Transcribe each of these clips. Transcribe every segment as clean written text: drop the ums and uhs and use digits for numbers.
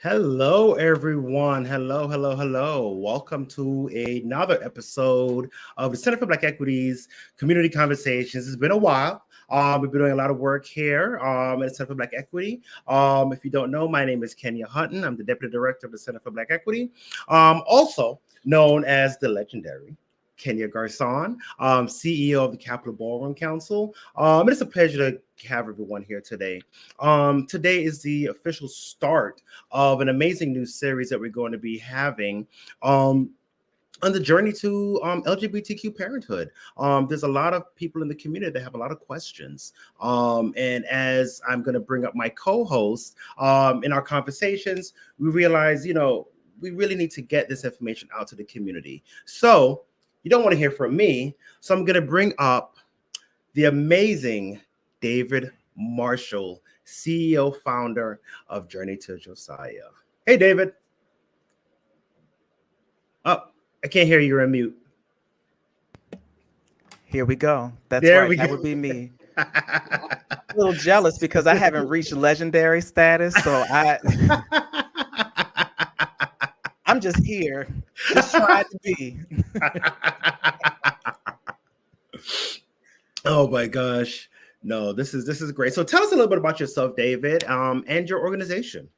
Hello, everyone. Hello. Welcome to another episode of the Center for Black Equity's Community Conversations. It's been a while. We've been doing a lot of work here at the Center for Black Equity. If you don't know, my name is Kenya Hutton. I'm the Deputy Director of the Center for Black Equity, also known as the legendary Kenya Garcon, CEO of the Capitol Ballroom Council. It's a pleasure to have everyone here today. Today is the official start of an amazing new series that we're going to be having on the journey to LGBTQ parenthood. There's a lot of people in the community that have a lot of questions. And as I'm going to bring up my co-host in our conversations, we realize, we really need to get this information out to the community. So you don't want to hear from me. So I'm going to bring up the amazing David Marshall, CEO, founder of Journey to Josiah. Hey, David. Oh, I can't hear you. You're on mute. Here we go. That's right. That would be me. A little jealous because I haven't reached legendary status. So I'm just here, just trying to be. Oh my gosh. No, this is great. So tell us a little bit about yourself, David, and your organization.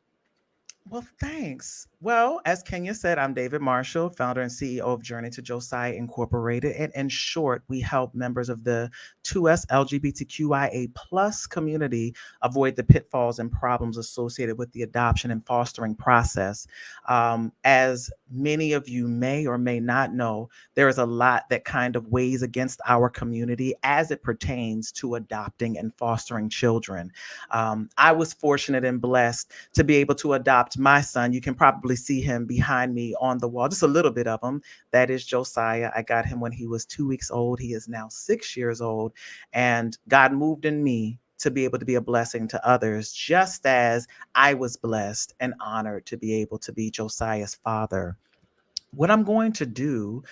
Well, thanks. Well, as Kenya said, I'm David Marshall, founder and CEO of Journey to Josiah Incorporated. And in short, we help members of the 2S LGBTQIA plus community avoid the pitfalls and problems associated with the adoption and fostering process. As many of you may or may not know, there is a lot that kind of weighs against our community as it pertains to adopting and fostering children. I was fortunate and blessed to be able to adopt my son. You can probably see him behind me on the wall, just a little bit of him. That is Josiah. I got him when he was 2 weeks old. He is now 6 years old. And God moved in me to be able to be a blessing to others, just as I was blessed and honored to be able to be Josiah's father. What I'm going to do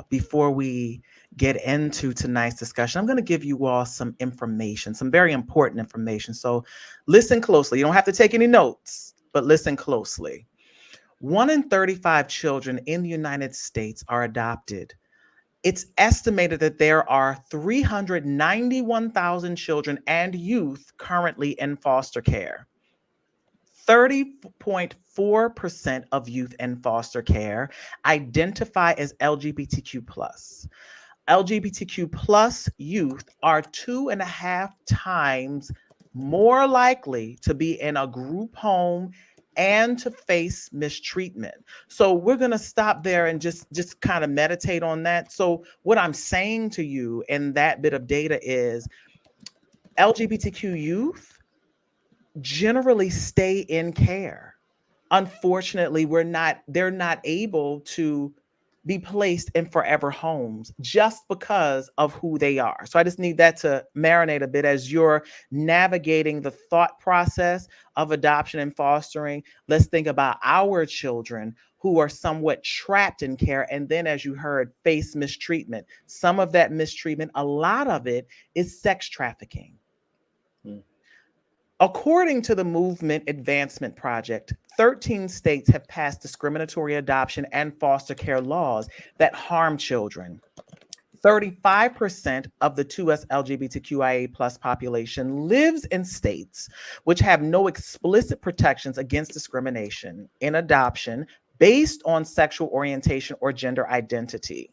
before we get into tonight's discussion, I'm going to give you all some information, some very important information. So listen closely. You don't have to take any notes, but listen closely. 1 in 35 children in the United States are adopted. It's estimated that there are 391,000 children and youth currently in foster care. 30.4% of youth in foster care identify as LGBTQ+. LGBTQ+ youth are 2.5 times more likely to be in a group home and to face mistreatment. So we're going to stop there and just kind of meditate on that. So what I'm saying to you in that bit of data is LGBTQ youth generally stay in care. Unfortunately, they're not able to be placed in forever homes just because of who they are. So I just need that to marinate a bit as you're navigating the thought process of adoption and fostering. Let's think about our children who are somewhat trapped in care. And then, as you heard, face mistreatment. Some of that mistreatment, a lot of it is sex trafficking. According to the Movement Advancement Project, 13 states have passed discriminatory adoption and foster care laws that harm children. 35% of the 2S LGBTQIA plus population lives in states which have no explicit protections against discrimination in adoption based on sexual orientation or gender identity.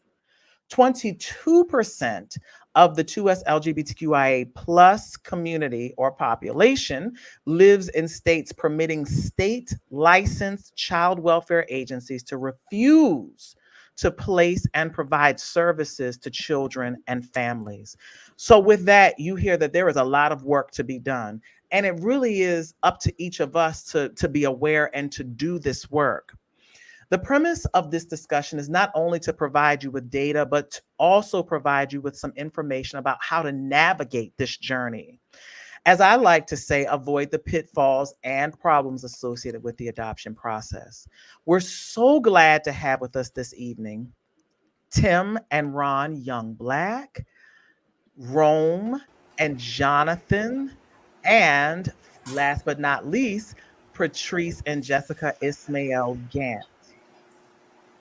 22% of the 2S LGBTQIA plus community or population lives in states permitting state licensed child welfare agencies to refuse to place and provide services to children and families. So, with that, you hear that there is a lot of work to be done. And it really is up to each of us to be aware and to do this work. The premise of this discussion is not only to provide you with data, but to also provide you with some information about how to navigate this journey. As I like to say, avoid the pitfalls and problems associated with the adoption process. We're so glad to have with us this evening Tim and Ron Youngblack, Rome and Jonathan, and last but not least, Patrice and Jessica Ismail Gant.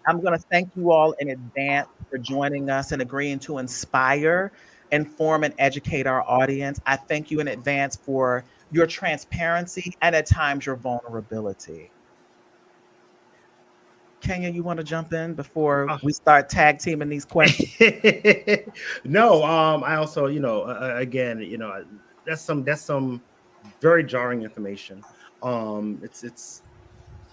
I'm going to thank you all in advance for joining us and agreeing to inspire, inform, and educate our audience. I thank you in advance for your transparency and at times your vulnerability. Kenya, you want to jump in before we start tag teaming these questions? No, I also, again, that's some very jarring information. It's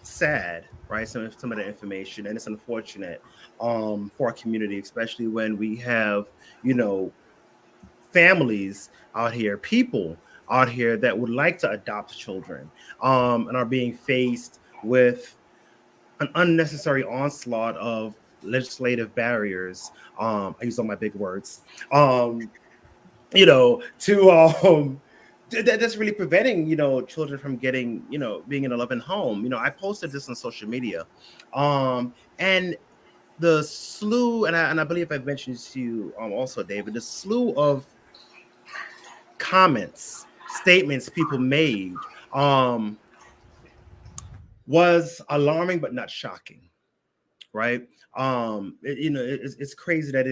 sad, right? Some of the information, and it's unfortunate for our community, especially when we have, families out here, people out here that would like to adopt children, and are being faced with an unnecessary onslaught of legislative barriers. I use all my big words. To that's really preventing children from getting being in a loving home. I posted this on social media, and the slew, and I believe I've mentioned to you also, David, the slew of comments, statements people made was alarming but not shocking, right? It's crazy that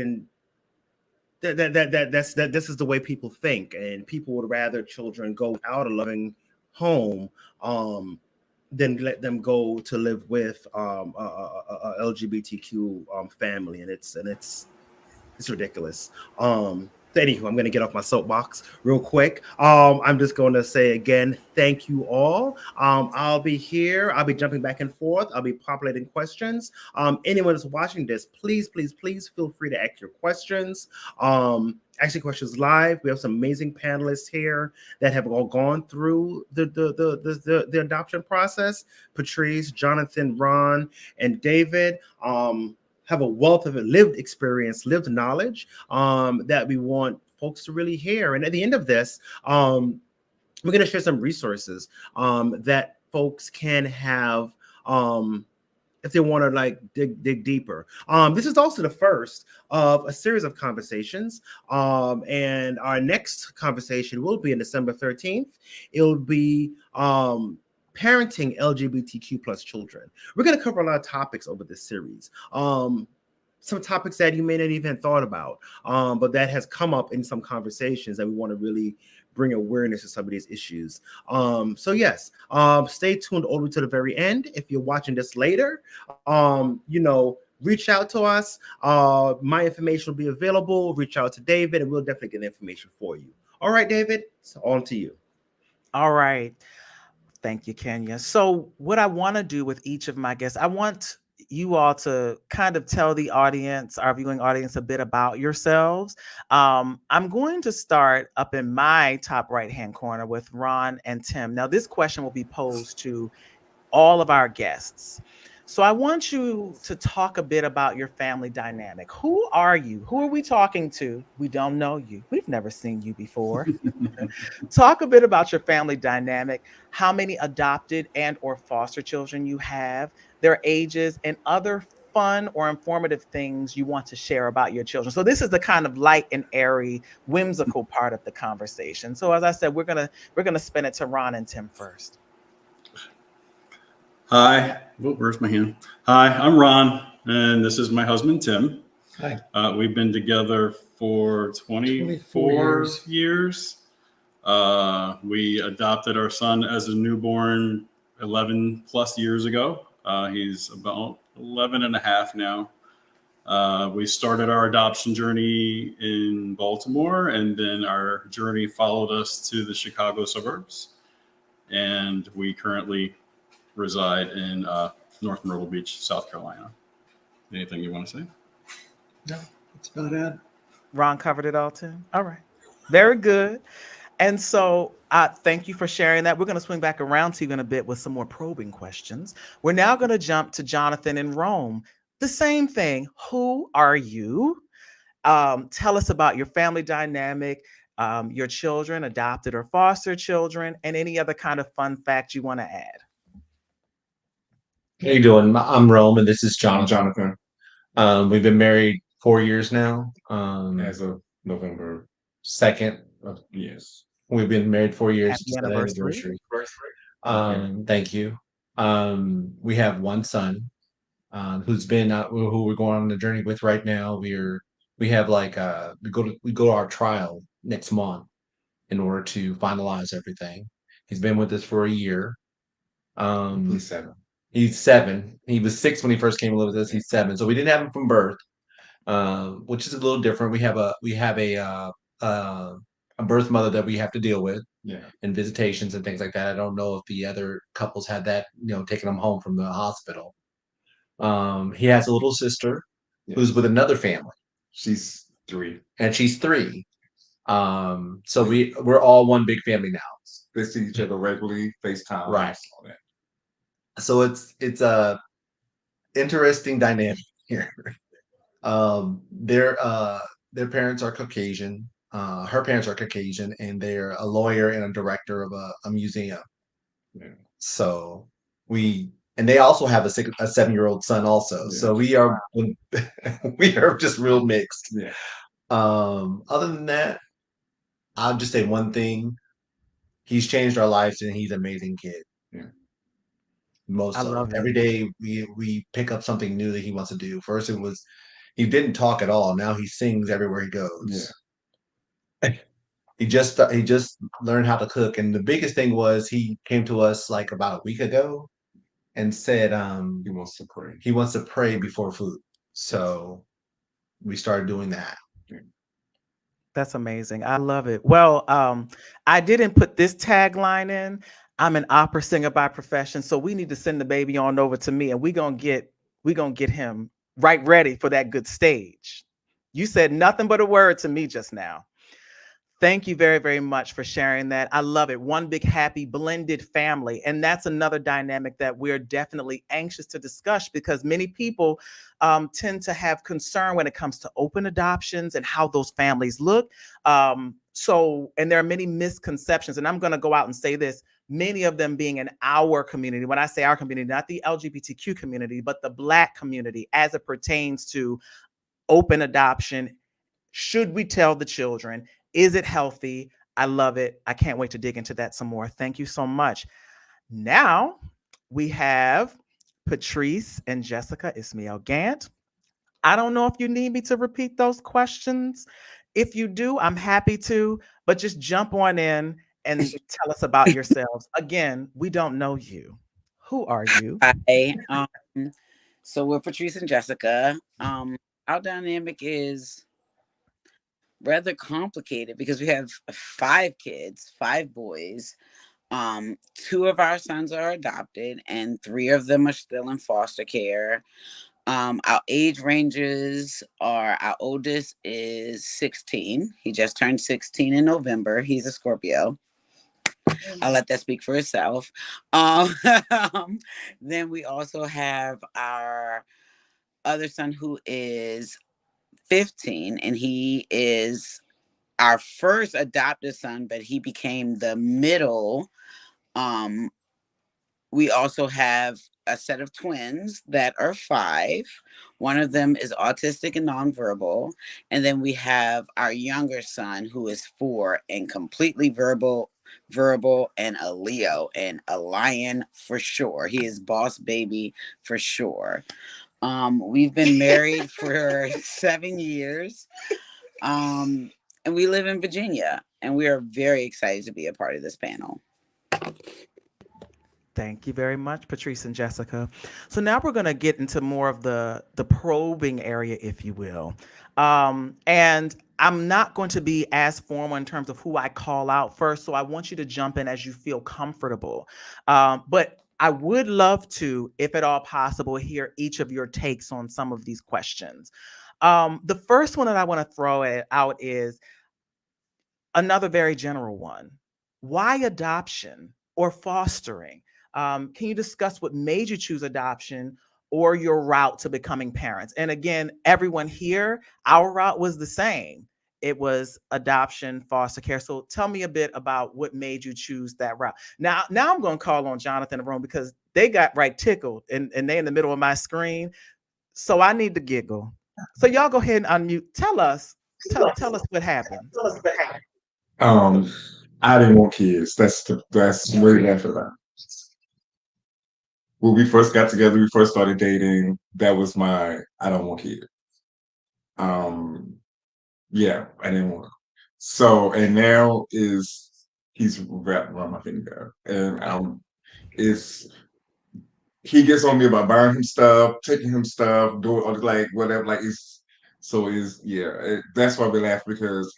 this is the way people think, and people would rather children go out a loving home than let them go to live with a LGBTQ family, and it's ridiculous. Anywho, I'm going to get off my soapbox real quick. I'm just going to say again, thank you all. I'll be here. I'll be jumping back and forth. I'll be populating questions. Anyone that's watching this, please feel free to ask your questions. Ask your questions live. We have some amazing panelists here that have all gone through the adoption process. Patrice, Jonathan, Ron, and David. Have a wealth of lived experience, lived knowledge that we want folks to really hear. And at the end of this, we're going to share some resources that folks can have if they want to dig deeper. This is also the first of a series of conversations. And our next conversation will be on December 13th. It'll be parenting LGBTQ plus children. We're going to cover a lot of topics over this series. Some topics that you may not even have thought about, but that has come up in some conversations that we want to really bring awareness to some of these issues. So yes, stay tuned all the way to the very end. If you're watching this later, reach out to us. My information will be available. Reach out to David, and we'll definitely get the information for you. All right, David, so on to you. All right. Thank you, Kenya. So what I want to do with each of my guests, I want you all to kind of tell the audience, our viewing audience, a bit about yourselves. I'm going to start up in my top right-hand corner with Ron and Tim. Now, this question will be posed to all of our guests. So I want you to talk a bit about your family dynamic. Who are you? Who are we talking to? We don't know you. We've never seen you before. Talk a bit about your family dynamic, how many adopted and or foster children you have, their ages, and other fun or informative things you want to share about your children? So this is the kind of light and airy, whimsical part of the conversation. So as I said, we're gonna spin it to Ron and Tim first. Hi. Oh, where's my hand? Hi, I'm Ron, and this is my husband, Tim. Hi. We've been together for 24 years. We adopted our son as a newborn 11 plus years ago. He's about 11 and a half now. We started our adoption journey in Baltimore, and then our journey followed us to the Chicago suburbs. And we currently reside in North Myrtle Beach, South Carolina. Anything you want to say? No, that's about it. Ron covered it all, Tim. All right. Very good. And so thank you for sharing that. We're going to swing back around to you in a bit with some more probing questions. We're now going to jump to Jonathan in Rome. The same thing. Who are you? Tell us about your family dynamic, your children, adopted or foster children, and any other kind of fun fact you want to add. How you doing? I'm Rome, and this is Jonathan. We've been married 4 years now. As of November 2nd. yes. We've been married 4 years. Happy It's the anniversary. Thank you. We have one son, who's been who we're going on the journey with right now. We have like we go to our trial next month in order to finalize everything. He's been with us for a year. He's 7. He's 7. He was 6 when he first came to live with us. He's 7. So we didn't have him from birth, which is a little different. We have a birth mother that we have to deal with, and visitations and things like that. I don't know if the other couples had that, taking them home from the hospital. He has a little sister who's with another family. She's 3. And she's 3. So we're all one big family now. They see each other regularly, FaceTime, Right. all that. So it's a interesting dynamic here. Their parents are Caucasian. Her parents are Caucasian, and they're a lawyer and a director of a museum. Yeah. So and they also have a 7-year-old son also. Yeah. So we are we are just real mixed. Yeah. Other than that, I'll just say one thing: he's changed our lives, and he's an amazing kid. Yeah. I love it. Every day we pick up something new that he wants to do. First it was he didn't talk at all. Now he sings everywhere he goes. Yeah. He just learned how to cook, and the biggest thing was he came to us like about a week ago and said He wants to pray. he wants to pray before food. So we started doing that. That's amazing. I love it. Well, I didn't put this tagline in. I'm an opera singer by profession, so we need to send the baby on over to me, and we're gonna get him right ready for that good stage. You said nothing but a word to me just now. Thank you very, very much for sharing that. I love it. One big happy blended family. And that's another dynamic that we're definitely anxious to discuss, because many people tend to have concern when it comes to open adoptions and how those families look. And there are many misconceptions, and I'm going to go out and say this, many of them being in our community. When I say our community, not the LGBTQ community, but the Black community as it pertains to open adoption. Should we tell the children? Is it healthy? I love it. I can't wait to dig into that some more. Thank you so much. Now we have Patrice and Jessica Ismail Gant. I don't know if you need me to repeat those questions. If you do, I'm happy to, but just jump on in and tell us about yourselves. Again, we don't know you. Who are you? Hi. So we're Patrice and Jessica. Our dynamic is rather complicated because we have 5 kids, 5 boys. 2 of our sons are adopted, and 3 of them are still in foster care. Our age ranges are: our oldest is 16. He just turned 16 in November. He's a Scorpio. I'll let that speak for itself. Then we also have our other son who is 15, and he is our first adopted son, but he became the middle. We also have a set of twins that are 5. One of them is autistic and nonverbal. And then we have our younger son who is 4 and completely verbal, and a Leo and a lion for sure. He is boss baby for sure. We've been married for 7 years. And we live in Virginia, and we are very excited to be a part of this panel. Thank you very much, Patrice and Jessica. So now we're going to get into more of the probing area, if you will. And I'm not going to be as formal in terms of who I call out first. So I want you to jump in as you feel comfortable. But I would love to, if at all possible, hear each of your takes on some of these questions. The first one that I want to throw out is another very general one. Why adoption or fostering? Can you discuss what made you choose adoption or your route to becoming parents? And again, everyone here, our route was the same. It was adoption, foster care. So tell me a bit about what made you choose that route. Now I'm going to call on Jonathan and Rome because they got right tickled and they in the middle of my screen. So I need to giggle. So y'all go ahead and unmute. Tell us what happened. I didn't want kids. That's way after that. When we first got together, we first started dating. That was my I don't want kids. Yeah, I didn't want. So and now he's wrapped around my finger, and is he gets on me about buying him stuff, taking him stuff, doing like whatever. Like that's why we laugh because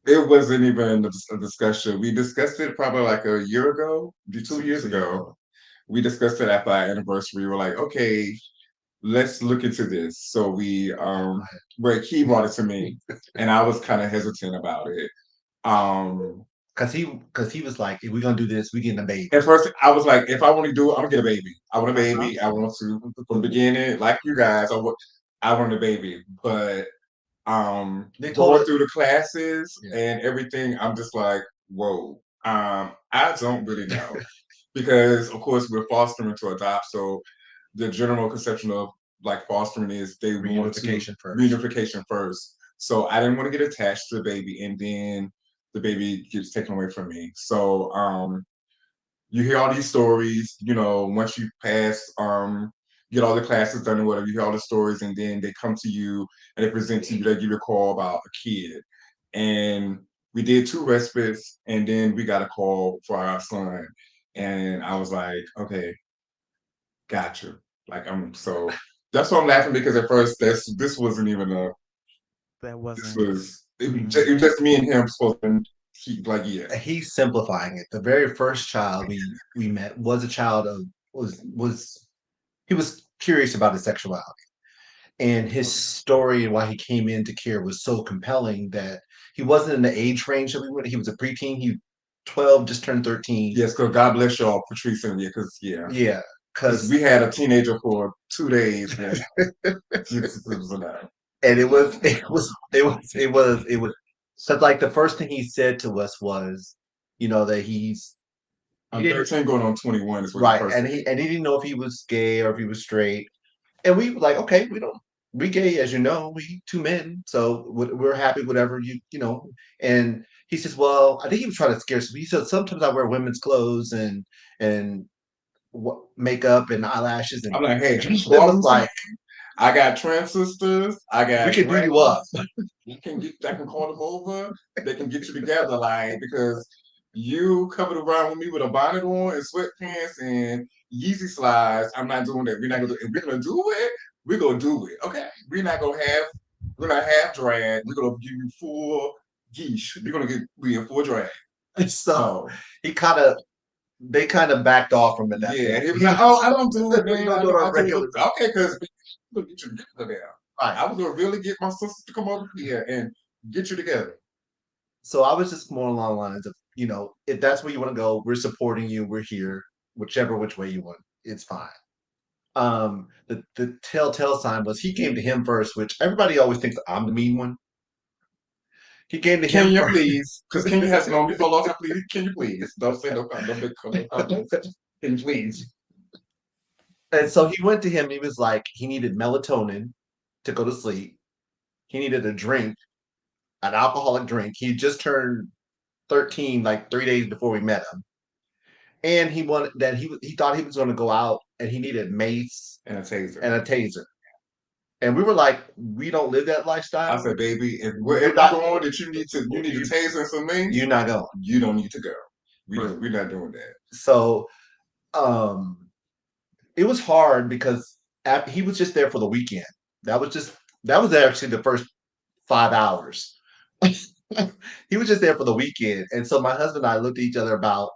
it wasn't even a discussion. We discussed it probably like a year ago, 2 years ago. We discussed it after our anniversary. We were like, okay, let's look into this. So but he brought it to me, and I was kind of hesitant about it. Cause he was like, if we're gonna do this, we getting a baby. At first, I was like, if I want to do it, I'm gonna get a baby. I want a baby. I want to from the beginning, like you guys. I want a baby, but going through the classes and everything, I'm just like, whoa. I don't really know because, of course, we're fostering to adopt. So the general conception of like fostering is they want to reunification first. So I didn't want to get attached to the baby, and then the baby gets taken away from me. So you hear all these stories, once you pass, get all the classes done or whatever, you hear all the stories, and then they come to you and they present to you, they give you a call about a kid. And we did 2 respites, and then we got a call for our son. And I was like, okay, gotcha. Like so that's why I'm laughing because at first this wasn't even this was it was just me and him supposed to He's simplifying it. The very first child we met was a child of he was curious about his sexuality, and his story and why he came into care was so compelling that he wasn't in the age range that we went. He was a preteen. He 12, just turned 13. Yes, because God bless y'all, Patrice and you, because we had a teenager for 2 days. And and it was so like the first thing he said to us was, that I'm 13 going on 21 is what right, and he didn't know if he was gay or if he was straight, and we were like, okay, we gay, as you know, we 2 men, so we're happy whatever and he says, well, I think he was trying to scare us. He said sometimes I wear women's clothes and makeup and eyelashes, and I'm like, hey, like I got trans sisters. We can bring you up. I can call them over. They can get you together, like because you covered around with me with a bonnet on and sweatpants and Yeezy slides. I'm not doing that. We're not gonna do. If we're gonna do it, we're gonna do it. Okay, we're not half drag. We're gonna give you full geesh. We're gonna be in full drag. So they kind of backed off from it. Yeah, he was like, "Oh, I don't do it, man. Okay, because we'll get you together there. Right. I was gonna really get my sister to come over here and get you together." So I was just more along the lines of, if that's where you want to go, we're supporting you. We're here, which way you want, it's fine. The telltale sign was he came to him first, which everybody always thinks I'm the mean one. He came to him. Can you please? Because Kenya has known me for a long time. Please, can you please? Don't say no comment. Don't make comment. Can you please? And so he went to him. He was like, he needed melatonin to go to sleep. He needed a drink, an alcoholic drink. He just turned 13, like 3 days before we met him. And he wanted that he thought he was going to go out and he needed mace and a taser. and a taser. And we were like, we don't live that lifestyle. I said, baby, if You're I'm not- going that you need a taser and some mace, You're not going. you don't need to go. Right. We're not doing that. So it was hard because he was just there for the weekend. That was actually the first 5 hours. He was just there for the weekend. And so my husband and I looked at each other about,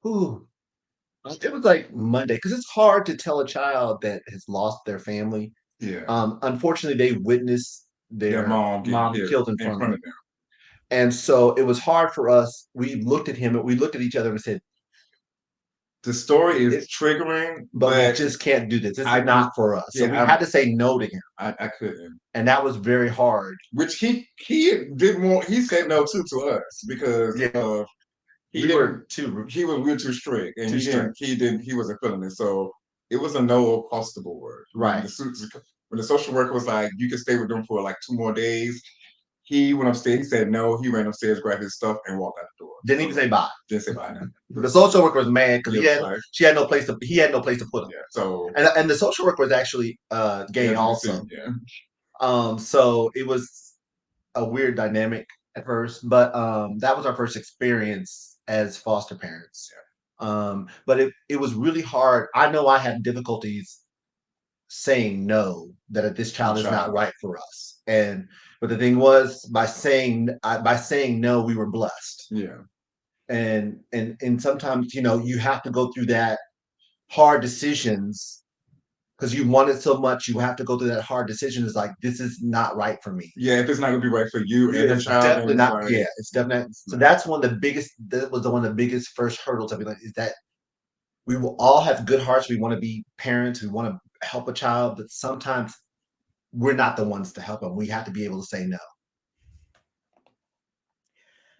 it was like Monday, because it's hard to tell a child that has lost their family. Yeah. Unfortunately, they witnessed their mom killed in front of them. And so it was hard for us. We looked at him and we looked at each other and said, the story is triggering, but we just can't do this. This is not for us. So we had to say no to him. I couldn't. And that was very hard. Which he didn't want. He said no to us because we were too strict, and he wasn't feeling it. So it was a no across the board. Right. When the social worker was like, you can stay with them for like 2 more days, he went upstairs. He said no. He ran upstairs, grabbed his stuff, and walked out the door. Didn't even say bye. Didn't say bye. The social worker was mad because he had no place to put him. Yeah. So and the social worker was actually gay also. Yeah. So it was a weird dynamic at first, but that was our first experience as foster parents. Yeah. But it was really hard. I know I had difficulties saying no, that this child is not right for us. But the thing was, by saying no, we were blessed. Yeah. And sometimes, you have to go through that hard decisions because you want it so much. You have to go through that hard decision. It's like, this is not right for me. Yeah, if it's not gonna be right for you and the child, definitely not. Right. Yeah, it's definitely. So that's one of the biggest. That was one of the biggest first hurdles. I mean, is that we will all have good hearts. We want to be parents. We want to help a child, but sometimes we're not the ones to help them. We have to be able to say no.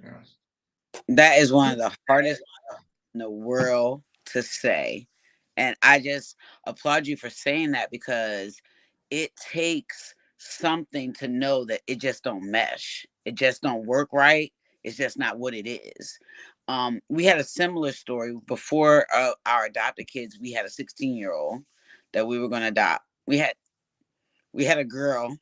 Yeah. That is one of the hardest in the world to say. And I just applaud you for saying that, because it takes something to know that it just don't mesh. It just don't work right. It's just not what it is. We had a similar story before our adopted kids. We had a 16-year-old that we were going to adopt. We had a girl,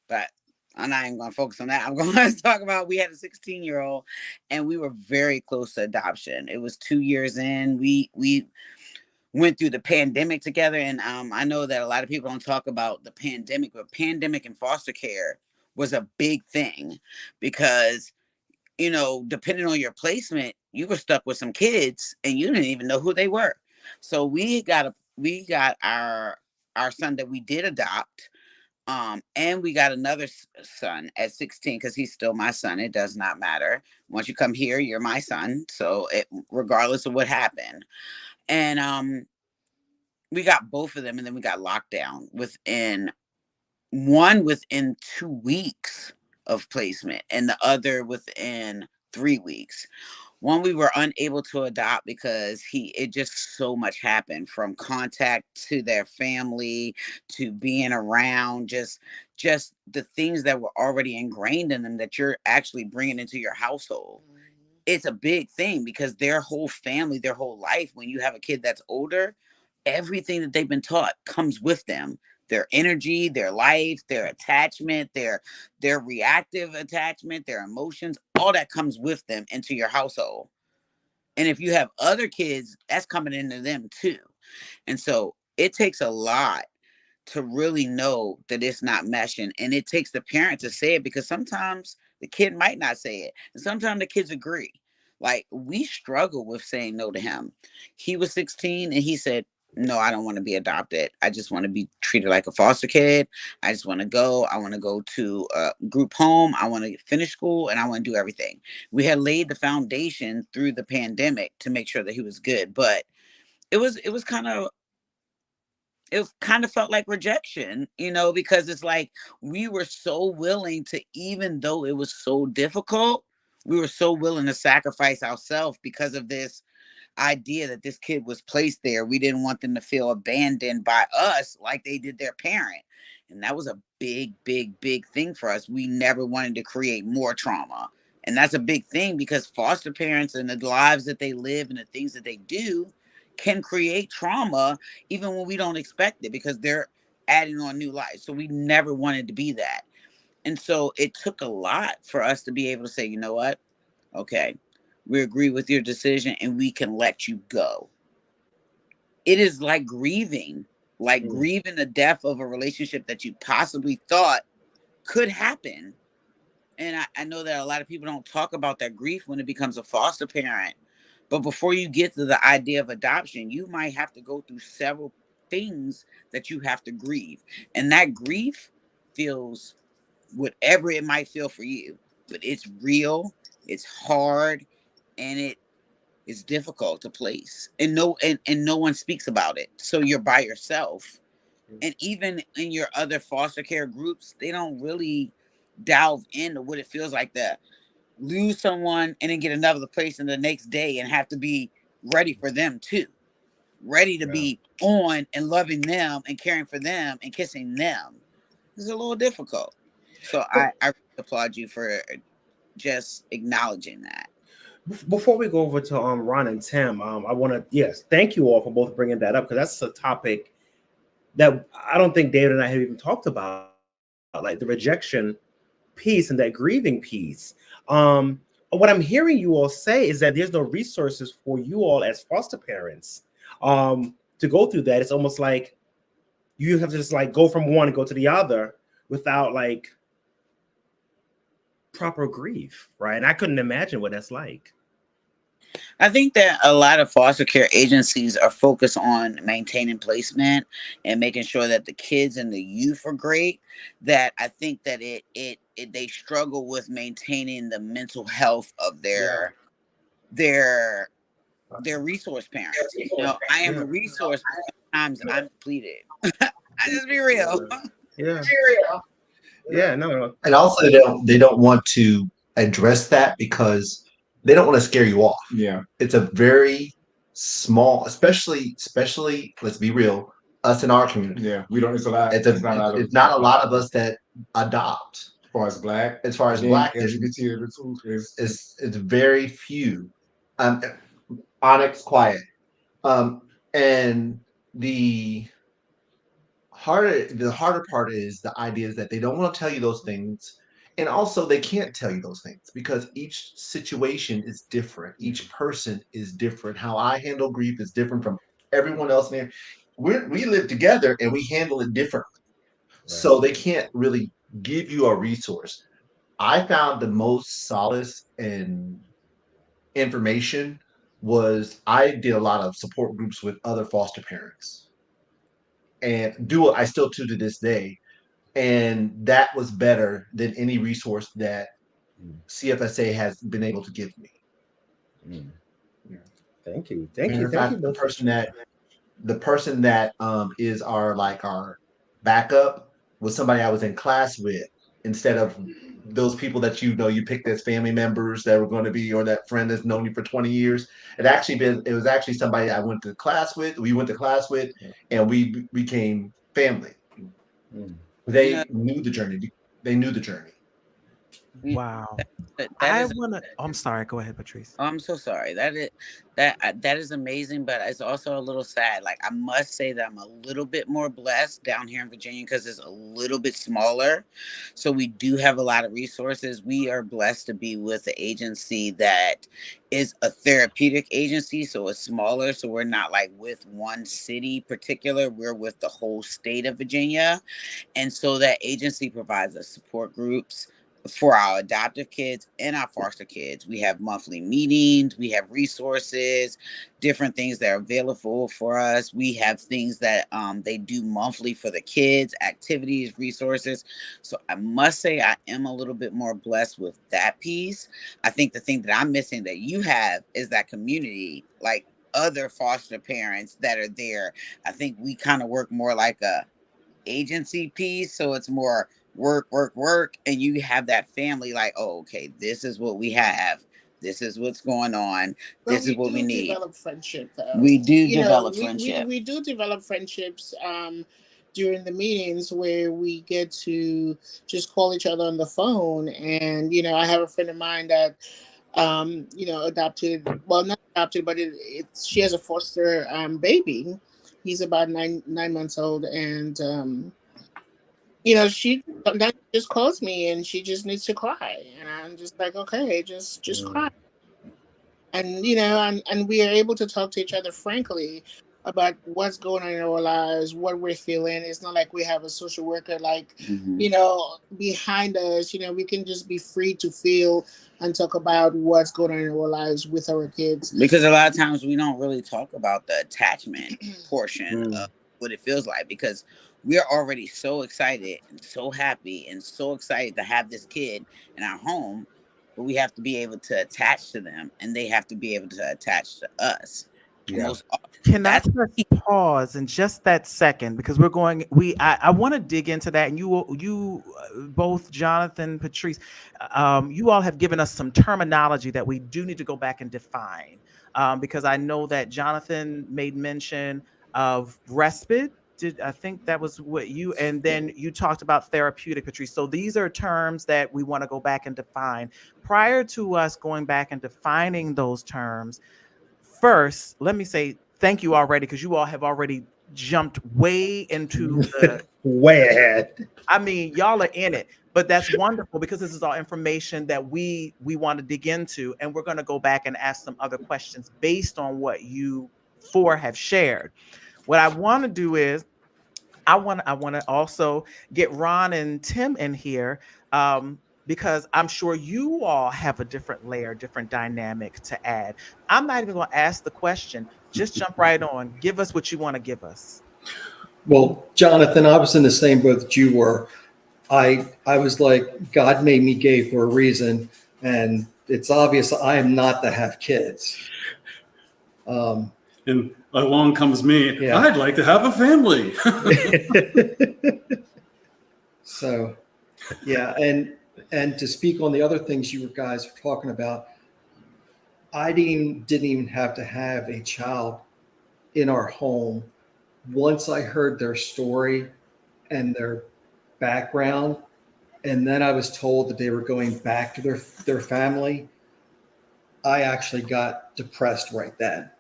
but I'm not even going to focus on that. I'm going to talk about, we had a 16-year-old and we were very close to adoption. It was 2 years in. We went through the pandemic together. And I know that a lot of people don't talk about the pandemic, but pandemic and foster care was a big thing because, depending on your placement, you were stuck with some kids and you didn't even know who they were. So we got our son that we did adopt. And we got another son at 16 because he's still my son. It does not matter. Once you come here, you're my son. So regardless of what happened. And we got both of them, and then we got locked down within 2 weeks of placement, and the other within 3 weeks. One, we were unable to adopt because it just so much happened, from contact to their family to being around, just the things that were already ingrained in them that you're actually bringing into your household. It's a big thing because their whole family, their whole life, when you have a kid that's older, everything that they've been taught comes with them. Their energy, their life, their attachment, their reactive attachment, their emotions, all that comes with them into your household. And if you have other kids, that's coming into them too. And so it takes a lot to really know that it's not meshing. And it takes the parent to say it, because sometimes the kid might not say it. And sometimes the kids agree. Like, we struggle with saying no to him. He was 16 and he said, no, I don't want to be adopted. I just want to be treated like a foster kid. I just want to go. I want to go to a group home. I want to finish school and I want to do everything. We had laid the foundation through the pandemic to make sure that he was good. But it kind of felt like rejection, because it's like we were so willing to, even though it was so difficult, we were so willing to sacrifice ourselves because of this. idea that this kid was placed there. We didn't want them to feel abandoned by us like they did their parent. And that was a big, big, big thing for us. We never wanted to create more trauma. And that's a big thing because foster parents and the lives that they live and the things that they do can create trauma even when we don't expect it because they're adding on new life. So we never wanted to be that. And so it took a lot for us to be able to say, you know what? Okay, we agree with your decision and we can let you go. It is like grieving the death of a relationship that you possibly thought could happen. And I know that a lot of people don't talk about that grief when it becomes a foster parent. But before you get to the idea of adoption, you might have to go through several things that you have to grieve. And that grief feels whatever it might feel for you, but it's real, it's hard, and it is difficult to place. And no one speaks about it. So you're by yourself. And even in your other foster care groups, they don't really delve into what it feels like to lose someone and then get another place in the next day and have to be ready for them too. Ready to be on and loving them and caring for them and kissing them. It's a little difficult. So I applaud you for just acknowledging that. Before we go over to Ron and Tim, I want to thank you all for both bringing that up because that's a topic that I don't think David and I have even talked about, like the rejection piece and that grieving piece. What I'm hearing you all say is that there's no resources for you all as foster parents to go through that. It's almost like you have to just like go from one and go to the other without like proper grief, right? And I couldn't imagine what that's like. I think that a lot of foster care agencies are focused on maintaining placement and making sure that the kids and the youth are great. That I think that they struggle with maintaining the mental health of their resource parents. You know, I am a resource, but sometimes I'm depleted. I just be real. Yeah, no. And also they don't want to address that because they don't want to scare you off. Yeah. It's a very small, especially let's be real, us in our community. Yeah. We don't, it's not a lot of us that adopt. As far as black, LGBT it's very few. Onyx quiet. And the harder part is the idea is that they don't want to tell you those things. And also they can't tell you those things because each situation is different. Each person is different. How I handle grief is different from everyone else there. We live together and we handle it differently. Right. So they can't really give you a resource. I found the most solace and information was I did a lot of support groups with other foster parents and I still do to this day. And that was better than any resource that CFSA has been able to give me. Thank you. The person that is our backup was somebody I was in class with instead of those people that you picked as family members that were going to be, or that friend that's known you for 20 years. It was actually somebody I went to class with. We went to class with, and we became family. They knew the journey. Wow. I'm sorry. Go ahead, Patrice. I'm so sorry. That is amazing, but it's also a little sad. Like, I must say that I'm a little bit more blessed down here in Virginia because it's a little bit smaller. So we do have a lot of resources. We are blessed to be with an agency that is a therapeutic agency. So it's smaller. So we're not like with one city particular. We're with the whole state of Virginia. And so that agency provides us support groups for our adoptive kids and our foster kids. We have monthly meetings, we have resources, different things that are available for us. We have things that they do monthly for the kids, activities, resources. So I must say I am a little bit more blessed with that piece. I think the thing that I'm missing that you have is that community, like other foster parents that are there. I think we kind of work more like a agency piece. So it's more work, and you have that family like, oh, okay, this is what we have. This is what's going on. Well, This is what we need. Develop friendship, though. We do You develop know, friendship. We do develop friendships during the meetings where we get to just call each other on the phone. And, you know, I have a friend of mine that, you know, adopted, well, not adopted, but she has a foster baby. He's about nine months old. And, you know, she sometimes just calls me and she just needs to cry. And I'm just like, okay, just cry. And, you know, and we are able to talk to each other frankly about what's going on in our lives, what we're feeling. It's not like we have a social worker, like, you know, behind us. You know, we can just be free to feel and talk about what's going on in our lives with our kids. Because a lot of times we don't really talk about the attachment portion of what it feels like, because we're already so excited and so happy and so excited to have this kid in our home, but we have to be able to attach to them and they have to be able to attach to us. Yeah. Can I press pause in just that second, because we're going, I want to dig into that, and you both, Jonathan, Patrice, you all have given us some terminology that we do need to go back and define, because I know that Jonathan made mention of respite. I think that was what you, and then you talked about therapeutic, Patrice. So these are terms that we want to go back and define. Prior to us going back and defining those terms, first, let me say thank you already, because you all have already jumped way into the way ahead. I mean, y'all are in it, but that's wonderful, because this is all information that we want to dig into, and we're going to go back and ask some other questions based on what you four have shared. What I want to do is I want to also get Ron and Tim in here, because I'm sure you all have a different layer, different dynamic to add. I'm not even going to ask the question. Just jump right on. Give us what you want to give us. Well, Jonathan, I was in the same boat that you were. I was like, God made me gay for a reason, and it's obvious I am not to have kids. And along comes me. Yeah. I'd like to have a family. So, yeah, and to speak on the other things you guys were talking about, I didn't even have to have a child in our home. Once I heard their story and their background, and then I was told that they were going back to their family, I actually got depressed right then.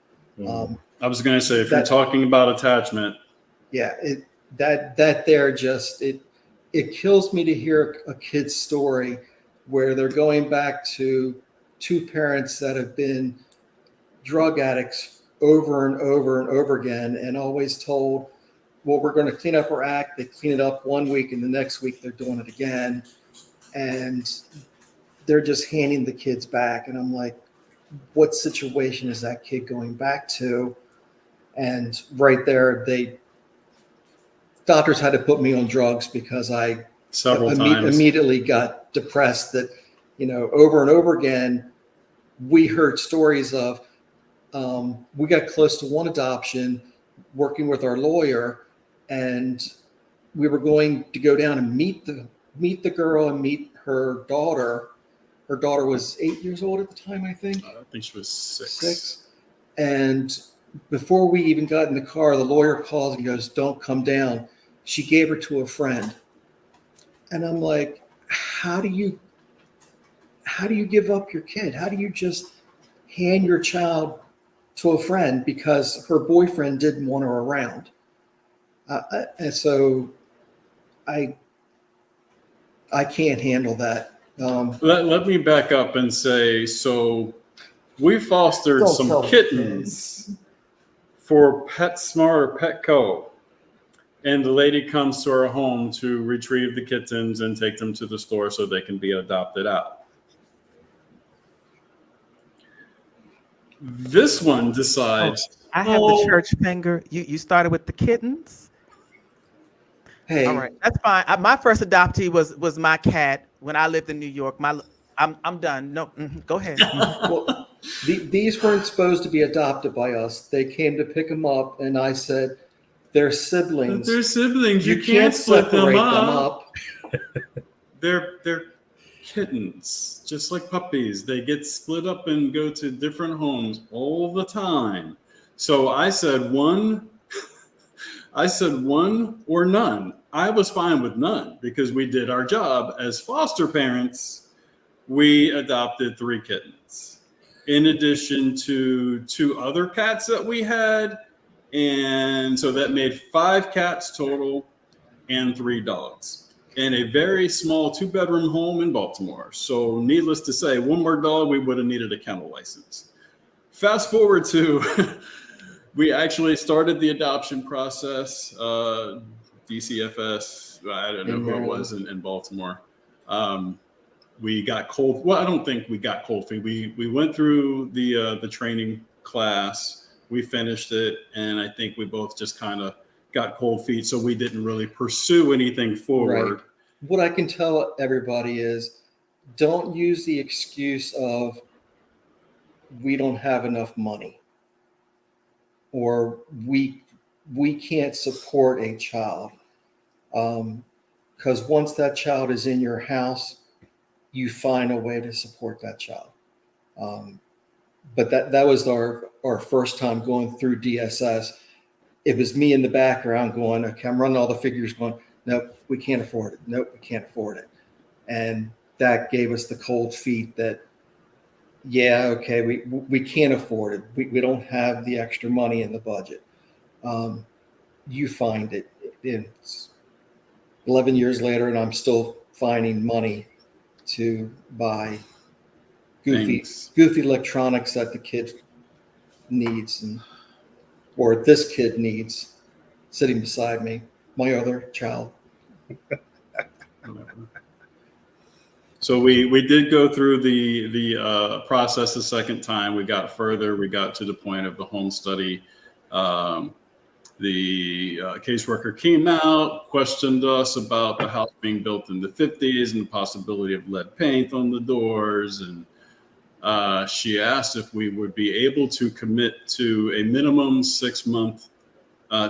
I was going to say, if you're talking about attachment. Yeah, it kills me to hear a kid's story where they're going back to two parents that have been drug addicts over and over and over again, and always told, well, we're going to clean up our act. They clean it up one week, and the next week they're doing it again. And they're just handing the kids back. And I'm like, what situation is that kid going back to? And right there, doctors had to put me on drugs because I immediately got depressed. That, you know, over and over again, we heard stories of, we got close to one adoption working with our lawyer, and we were going to go down and meet the girl and meet her daughter. Her daughter was 8 years old at the time, I think. I think she was six. And before we even got in the car, the lawyer calls and goes, "Don't come down." She gave her to a friend. And I'm like, how do you give up your kid? How do you just hand your child to a friend because her boyfriend didn't want her around? And so I can't handle that. Let me back up and say, so we fostered some kittens for PetSmart or Petco. And the lady comes to our home to retrieve the kittens and take them to the store so they can be adopted out. This one decides. I have the church finger. You started with the kittens. Hey, all right, that's fine. My first adoptee was my cat when I lived in New York. I'm done. No, go ahead. Well, these weren't supposed to be adopted by us. They came to pick them up, and I said, they're siblings. They're siblings. You can't split them up. They're kittens, just like puppies. They get split up and go to different homes all the time. So I said one or none. I was fine with none because we did our job as foster parents. We adopted 3 kittens in addition to 2 other cats that we had. And so that made 5 cats total and 3 dogs in a very small 2-bedroom home in Baltimore. So needless to say, one more dog, we would have needed a kennel license. Fast forward to, we actually started the adoption process, DCFS, I don't know who it was in Baltimore. We got cold. Well, I don't think we got cold feet. We went through the training class. We finished it, and I think we both just kind of got cold feet, so we didn't really pursue anything forward. Right. What I can tell everybody is, don't use the excuse of we don't have enough money, or we can't support a child, because once that child is in your house, you find a way to support that child. But that was our first time going through DSS. It was me in the background going, okay, I'm running all the figures going, nope, we can't afford it. Nope, we can't afford it. And that gave us the cold feet that, yeah, okay, we can't afford it. We don't have the extra money in the budget. You find it. It's 11 years later, and I'm still finding money to buy goofy electronics that the kid needs, or this kid needs, sitting beside me, my other child. So we did go through the process the second time. We got further. We got to the point of the home study. The caseworker came out, questioned us about the house being built in the 50s and the possibility of lead paint on the doors. And she asked if we would be able to commit to a minimum 6-month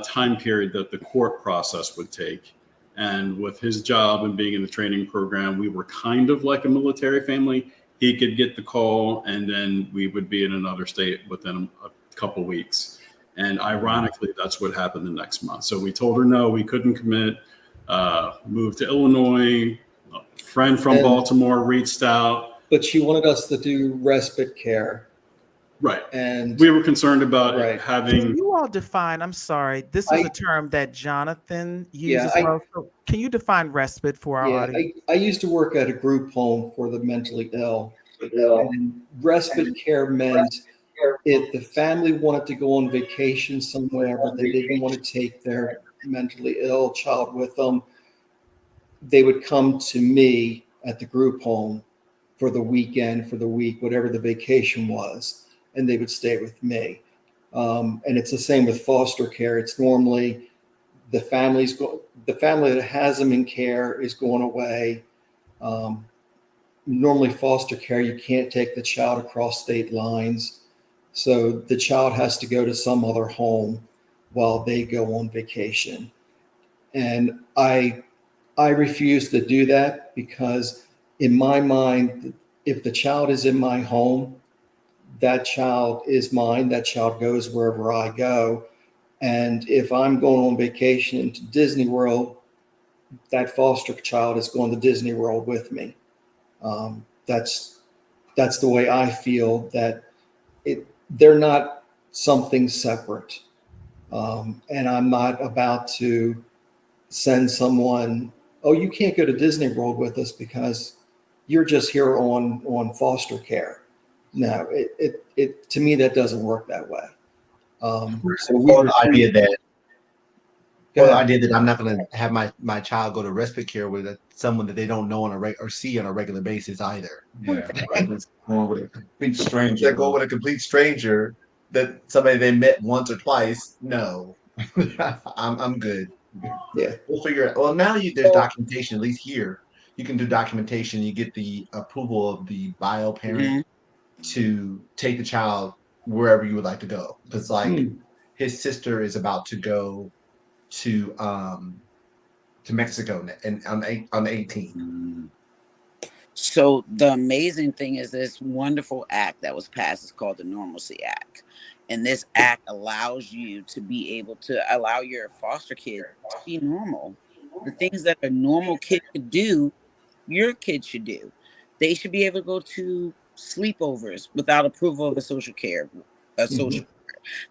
time period that the court process would take. And with his job and being in the training program, we were kind of like a military family. He could get the call, and then we would be in another state within a couple weeks. And ironically, that's what happened the next month. So we told her no, we couldn't commit. Moved to Illinois. A friend from Baltimore reached out. But she wanted us to do respite care. Right. And we were concerned about having. Can you all define, I'm sorry, this is a term that Jonathan uses. So can you define respite for our audience? I used to work at a group home for the mentally ill. And respite care meant if the family wanted to go on vacation somewhere, but they didn't want to take their mentally ill child with them, they would come to me at the group home for the weekend, for the week, whatever the vacation was, and they would stay with me. And it's the same with foster care. It's normally the family that has them in care is going away. Normally foster care, you can't take the child across state lines. So the child has to go to some other home while they go on vacation. And I refuse to do that, because in my mind, if the child is in my home, that child is mine. That child goes wherever I go. And if I'm going on vacation to Disney World, that foster child is going to Disney World with me. That's the way I feel, that they're not something separate. And I'm not about to send someone, oh, you can't go to Disney World with us because you're just here on foster care. No, it to me, that doesn't work that way. So the idea that I'm not going to have my child go to respite care with someone that they don't know or see on a regular basis either. Yeah, going with a complete stranger. They go with a complete stranger, that somebody they met once or twice. No, I'm good. Yeah, We'll figure it. Well, now there's documentation. At least here, you can do documentation. You get the approval of the bio parent to take the child wherever you would like to go. Because his sister is about to go to Mexico and on the 18th. So the amazing thing is this wonderful act that was passed is called the Normalcy Act. And this act allows you to be able to allow your foster kid to be normal. The things that a normal kid could do, your kid should do. They should be able to go to sleepovers without approval of a social.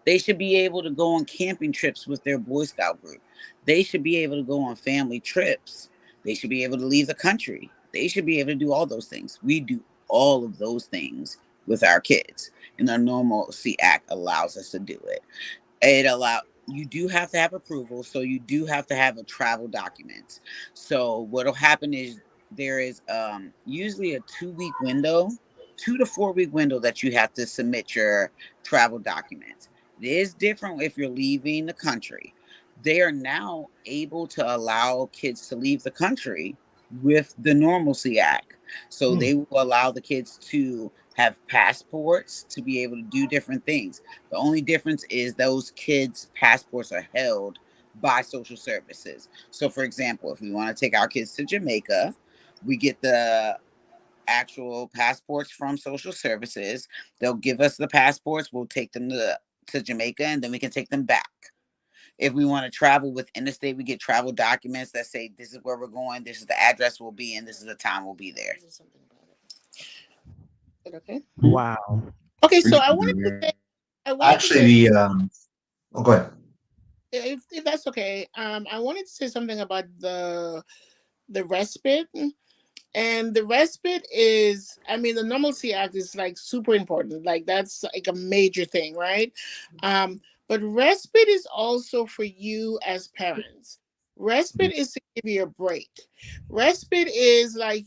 They should be able to go on camping trips with their Boy Scout group. They should be able to go on family trips. They should be able to leave the country. They should be able to do all those things. We do all of those things with our kids, and the Normalcy Act allows us to do it. You do have to have approval, so you do have to have a travel documents. So what'll happen is there is usually a 2 week window, 2 to 4 week window that you have to submit your travel documents. It is different if you're leaving the country. They are now able to allow kids to leave the country with the Normalcy Act. So they will allow the kids to have passports to be able to do different things. The only difference is those kids' passports are held by social services. So, for example, if we want to take our kids to Jamaica, we get the actual passports from social services. They'll give us the passports. We'll take them to Jamaica, and then we can take them back. If we want to travel within the state, we get travel documents that say this is where we're going, this is the address we'll be in, this is the time we'll be there. Okay. Wow. Okay, so I wanted to say, go ahead. If that's okay, I wanted to say something about the respite. And the respite is, I mean, the Normalcy Act is like super important. Like that's like a major thing, right? But respite is also for you as parents. Respite is to give you a break. Respite is like,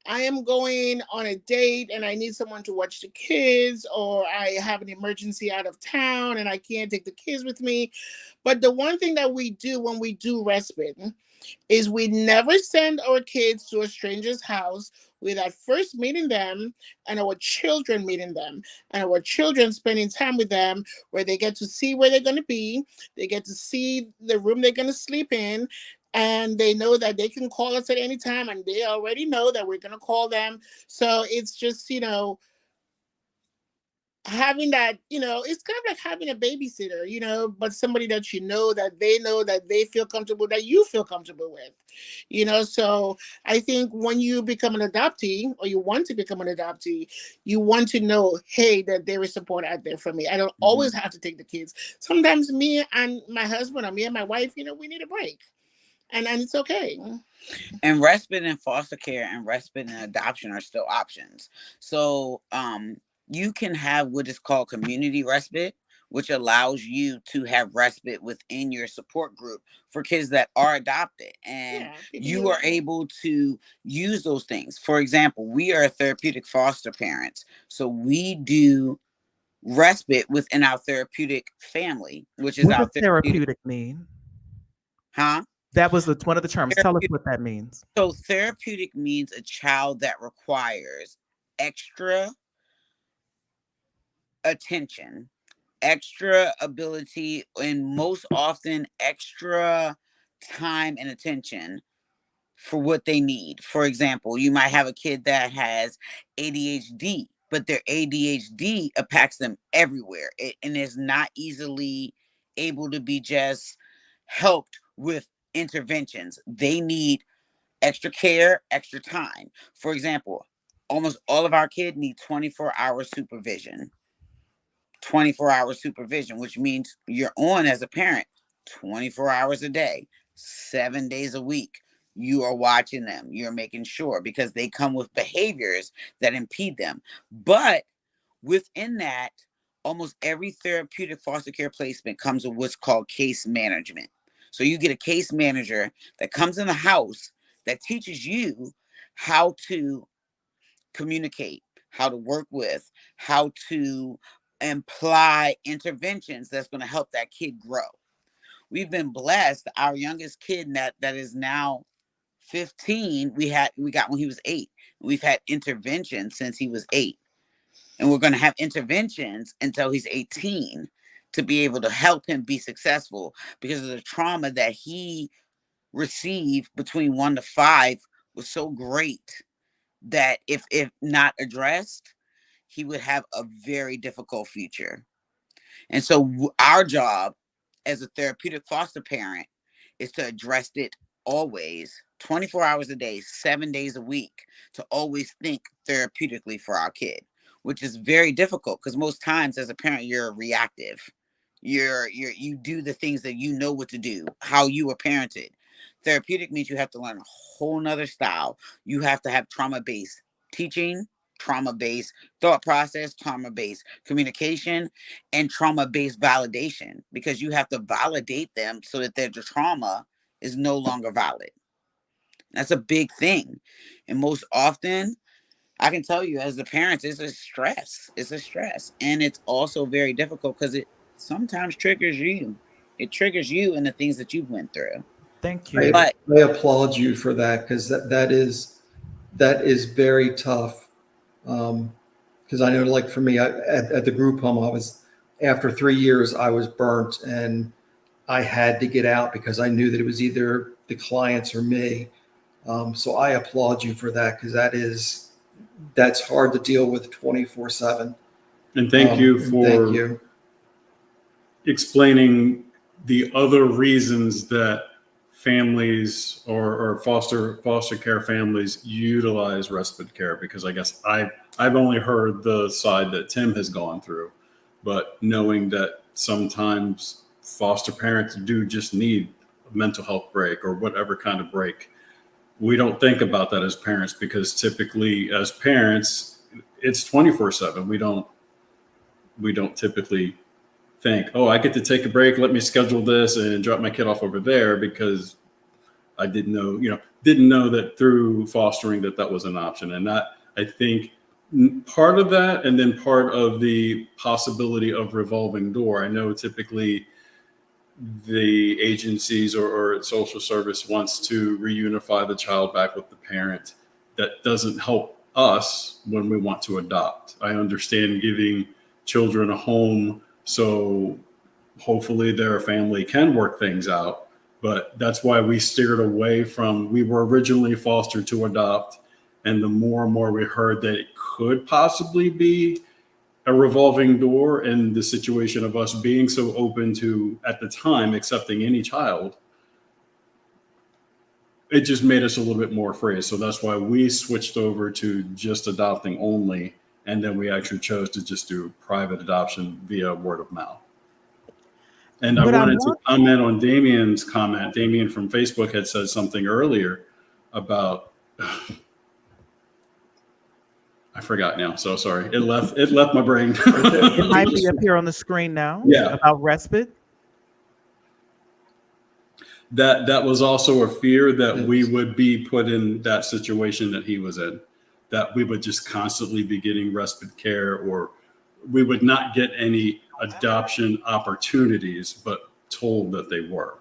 I am going on a date and I need someone to watch the kids, or I have an emergency out of town and I can't take the kids with me. But the one thing that we do when we do respite is we never send our kids to a stranger's house without first meeting them and our children meeting them and our children spending time with them, where they get to see where they're going to be, they get to see the room they're going to sleep in, and they know that they can call us at any time, and they already know that we're going to call them. So it's just, having that, it's kind of like having a babysitter, but somebody that that they feel comfortable, that you feel comfortable with. So I think when you become an adoptee, or you want to become an adoptee, you want to know, hey, that there is support out there for me. I don't always have to take the kids. Sometimes me and my husband, or me and my wife, we need a break, and it's okay. And respite in foster care and respite in adoption are still options. So you can have what is called community respite, which allows you to have respite within your support group for kids that are adopted. And you are able to use those things. For example, we are therapeutic foster parents. So we do respite within our therapeutic family, which is what our does therapeutic mean? Huh? That was one of the terms. Tell us what that means. So therapeutic means a child that requires extra attention, extra ability, and most often extra time and attention for what they need. For example, you might have a kid that has ADHD, but their ADHD impacts them everywhere and is not easily able to be just helped with interventions. They need extra care, extra time. For example, almost all of our kids need 24-hour supervision. 24-hour supervision, which means you're on as a parent 24 hours a day, 7 days a week. You are watching them. You're making sure, because they come with behaviors that impede them. But within that, almost every therapeutic foster care placement comes with what's called case management. So you get a case manager that comes in the house that teaches you how to communicate, how to work with, how to imply interventions that's going to help that kid grow. We've been blessed. Our youngest kid that is now 15, we got when he was 8. We've had interventions since he was 8. And we're going to have interventions until he's 18 to be able to help him be successful, because of the trauma that he received between 1 to 5 was so great that if not addressed, he would have a very difficult future. And so our job as a therapeutic foster parent is to address it always, 24 hours a day, 7 days a week, to always think therapeutically for our kid, which is very difficult because most times as a parent, you're reactive. You do the things that you know what to do, how you were parented. Therapeutic means you have to learn a whole nother style. You have to have trauma-based teaching, trauma-based thought process, trauma-based communication, and trauma-based validation, because you have to validate them so that their trauma is no longer valid. That's a big thing. And most often, I can tell you as the parents, it's a stress. It's a stress. And it's also very difficult because it sometimes triggers you. It triggers you and the things that you've went through. Thank I, you. But I applaud you for that, because that is very tough. Because I know, like for me, at the group home, after 3 years, I was burnt, and I had to get out because I knew that it was either the clients or me. So I applaud you for that, because that's hard to deal with 24/7. And thank you and for thank you. explaining the other reasons that families or foster care families utilize respite care, because I guess I've only heard the side that Tim has gone through, but knowing that sometimes foster parents do just need a mental health break or whatever kind of break. We don't think about that as parents, because typically as parents, it's 24/7. We don't typically think, oh, I get to take a break, let me schedule this and drop my kid off over there, because I didn't know that through fostering that was an option. And that, I think, part of that, and then part of the possibility of revolving door. I know typically the agencies or social service wants to reunify the child back with the parent. That doesn't help us when we want to adopt. I understand giving children a home so hopefully their family can work things out, but that's why we steered away from, we were originally fostered to adopt, and the more and more we heard that it could possibly be a revolving door, and the situation of us being so open to, at the time, accepting any child, it just made us a little bit more afraid. So that's why we switched over to just adopting only, and then we actually chose to just do private adoption via word of mouth. And I wanted to comment on Damien's comment. Damien from Facebook had said something earlier about, I forgot now. So sorry. It left my brain. It might be up here on the screen now. Yeah. About respite. That was also a fear that we would be put in that situation that he was in, that we would just constantly be getting respite care, or we would not get any adoption opportunities, but told that they were.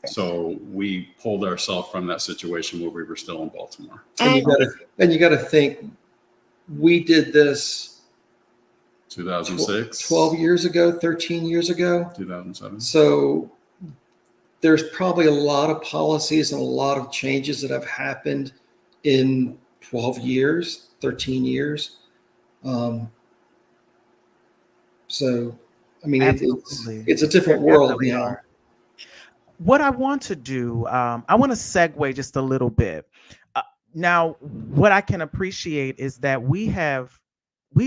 So we pulled ourselves from that situation where we were still in Baltimore. And you got to think, we did this 2006, 12 years ago, 13 years ago, 2007. So there's probably a lot of policies and a lot of changes that have happened in 12 years, 13 years. So, I mean, it's a different world now. What I want to do, I want to segue just a little bit. Now, what I can appreciate is that we've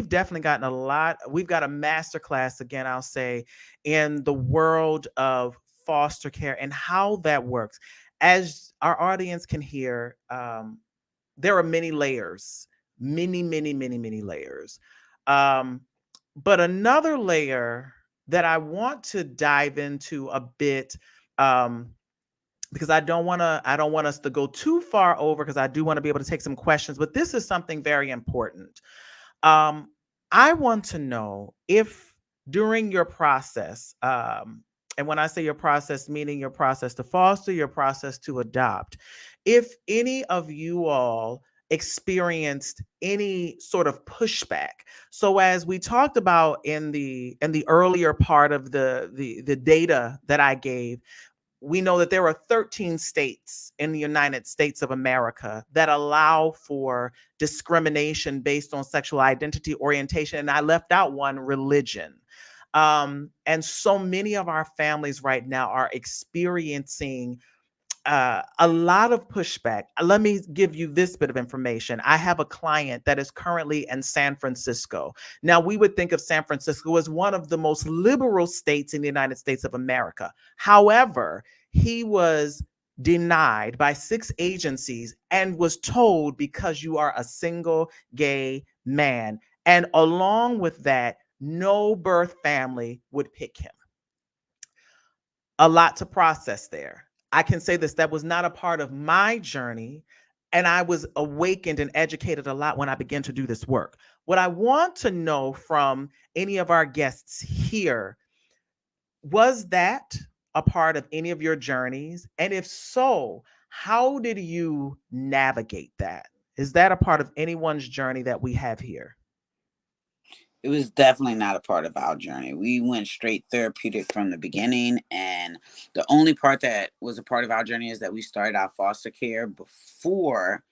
definitely gotten a lot. We've got a masterclass, again, I'll say, in the world of foster care and how that works. As our audience can hear, there are many layers, many layers. But another layer that I want to dive into a bit, because I don't want us to go too far over, because I do want to be able to take some questions, but this is something very important. I want to know if during your process, and when I say your process, meaning your process to foster, your process to adopt, if any of you all experienced any sort of pushback. So as we talked about in the earlier part of the data that I gave, we know that there are 13 states in the United States of America that allow for discrimination based on sexual identity, orientation, and I left out one, religion. And so many of our families right now are experiencing a lot of pushback. Let me give you this bit of information. I have a client that is currently in San Francisco. Now, we would think of San Francisco as one of the most liberal states in the United States of America. However, he was denied by 6 agencies and was told, because you are a single gay man. And along with that, no birth family would pick him. A lot to process there. I can say this, that was not a part of my journey. And I was awakened and educated a lot when I began to do this work. What I want to know from any of our guests here, was that a part of any of your journeys? And if so, how did you navigate that? Is that a part of anyone's journey that we have here? It was definitely not a part of our journey. We went straight therapeutic from the beginning. And the only part that was a part of our journey is that we started our foster care before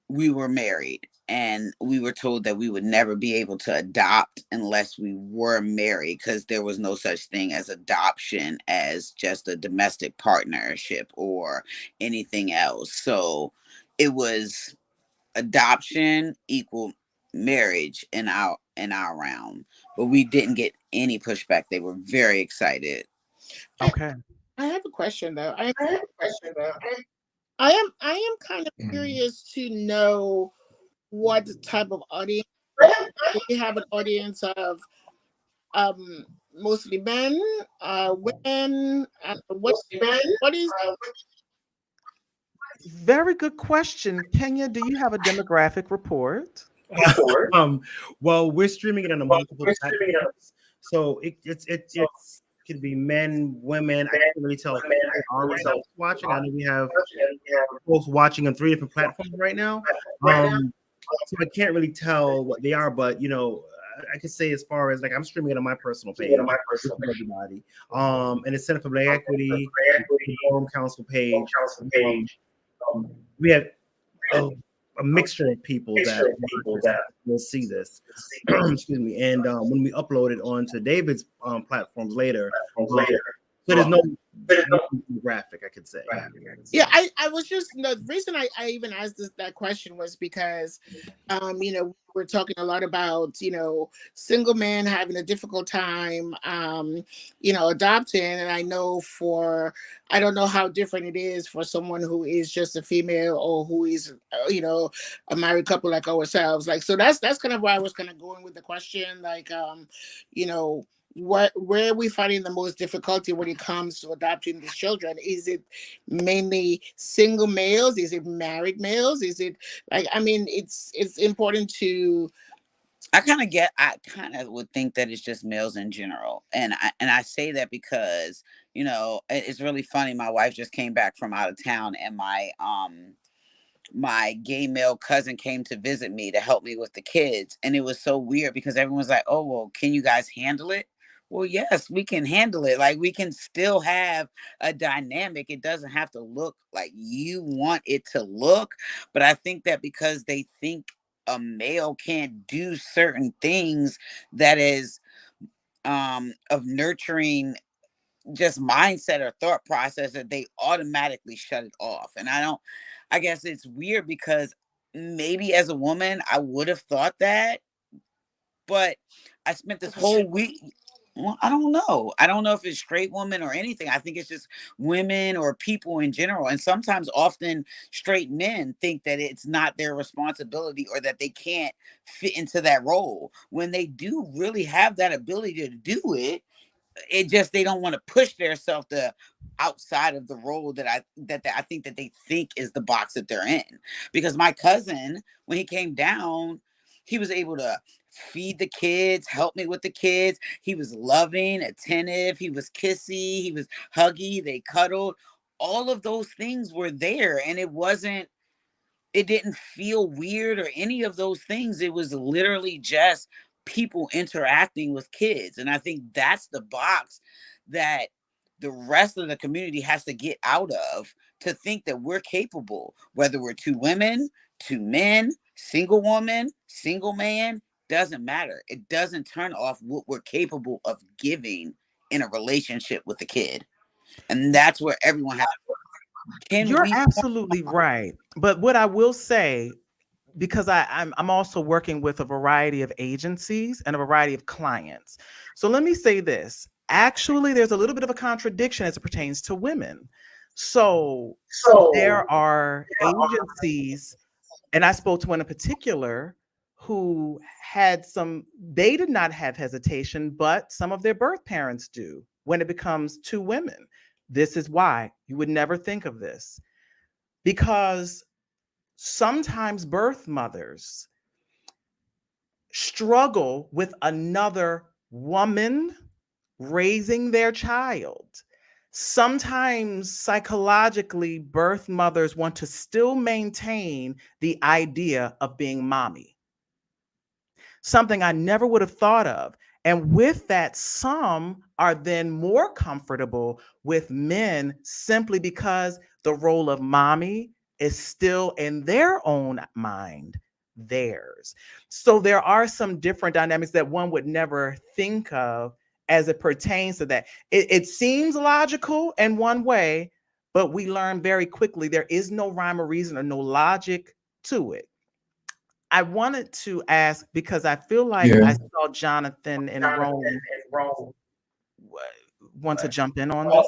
we were married. And we were told that we would never be able to adopt unless we were married, because there was no such thing as adoption as just a domestic partnership or anything else. So it was adoption equal marriage in our realm, but we didn't get any pushback. They were very excited. Okay. I have a question though. I am kind of curious to know what type of audience. Do we have an audience of mostly men, women? What is? Very good question. Kenya, do you have a demographic report? Well, we're streaming it on a multiple platforms, so it's could be men, women. I can't really tell who are right now watching. I know we have folks watching on 3 different platforms right now. So I can't really tell what they are, but I could say as far as like I'm streaming it on my personal page, everybody. And it's Center for Black Equity, the Forum Council page. We have a mixture of people that will see this. Excuse me. And when we upload it onto David's platforms later, so there's no graphic, I could say. Yeah, I was just the reason I even asked that question was because we're talking a lot about single men having a difficult time adopting, and I don't know how different it is for someone who is just a female or who is a married couple like ourselves. Like, so that's kind of where I was kind of going with the question, like where are we finding the most difficulty when it comes to adopting these children? Is it mainly single males? Is it married males? Is it it's important to. I kind of would think that it's just males in general. And I say that because, it's really funny. My wife just came back from out of town, and my gay male cousin came to visit me to help me with the kids. And it was so weird because everyone's like, oh, well, can you guys handle it? Well, yes, we can handle it. Like, we can still have a dynamic. It doesn't have to look like you want it to look. But I think that because they think a male can't do certain things that is of nurturing just mindset or thought process, that they automatically shut it off. And I guess it's weird because maybe as a woman I would have thought that, but I spent this whole week. Well, I don't know. I don't know if it's straight women or anything. I think it's just women or people in general. And sometimes, often, straight men think that it's not their responsibility or that they can't fit into that role when they do really have that ability to do it. It just, they don't want to push themselves to outside of the role that I think that they think is the box that they're in. Because my cousin, when he came down, he was able to feed the kids, help me with the kids. He was loving, attentive. He was kissy. He was huggy. They cuddled. All of those things were there. And it didn't feel weird or any of those things. It was literally just people interacting with kids. And I think that's the box that the rest of the community has to get out of to think that we're capable, whether we're two women, two men, single woman, single man, doesn't matter. It doesn't turn off what we're capable of giving in a relationship with a kid. And that's where everyone has to work. You're absolutely right. But what I will say, because I'm also working with a variety of agencies and a variety of clients. So let me say this. Actually, there's a little bit of a contradiction as it pertains to women. So there are agencies, and I spoke to one in particular who had they did not have hesitation, but some of their birth parents do when it becomes two women. This is why you would never think of this, because sometimes birth mothers struggle with another woman raising their child. Sometimes psychologically, birth mothers want to still maintain the idea of being mommy, something I never would have thought of. And with that, some are then more comfortable with men simply because the role of mommy is still in their own mind theirs. So there are some different dynamics that one would never think of as it pertains to that. It seems logical in one way, but we learn very quickly there is no rhyme or reason or no logic to it. I wanted to ask, because I feel like I saw Jonathan and Rome want to jump in on this.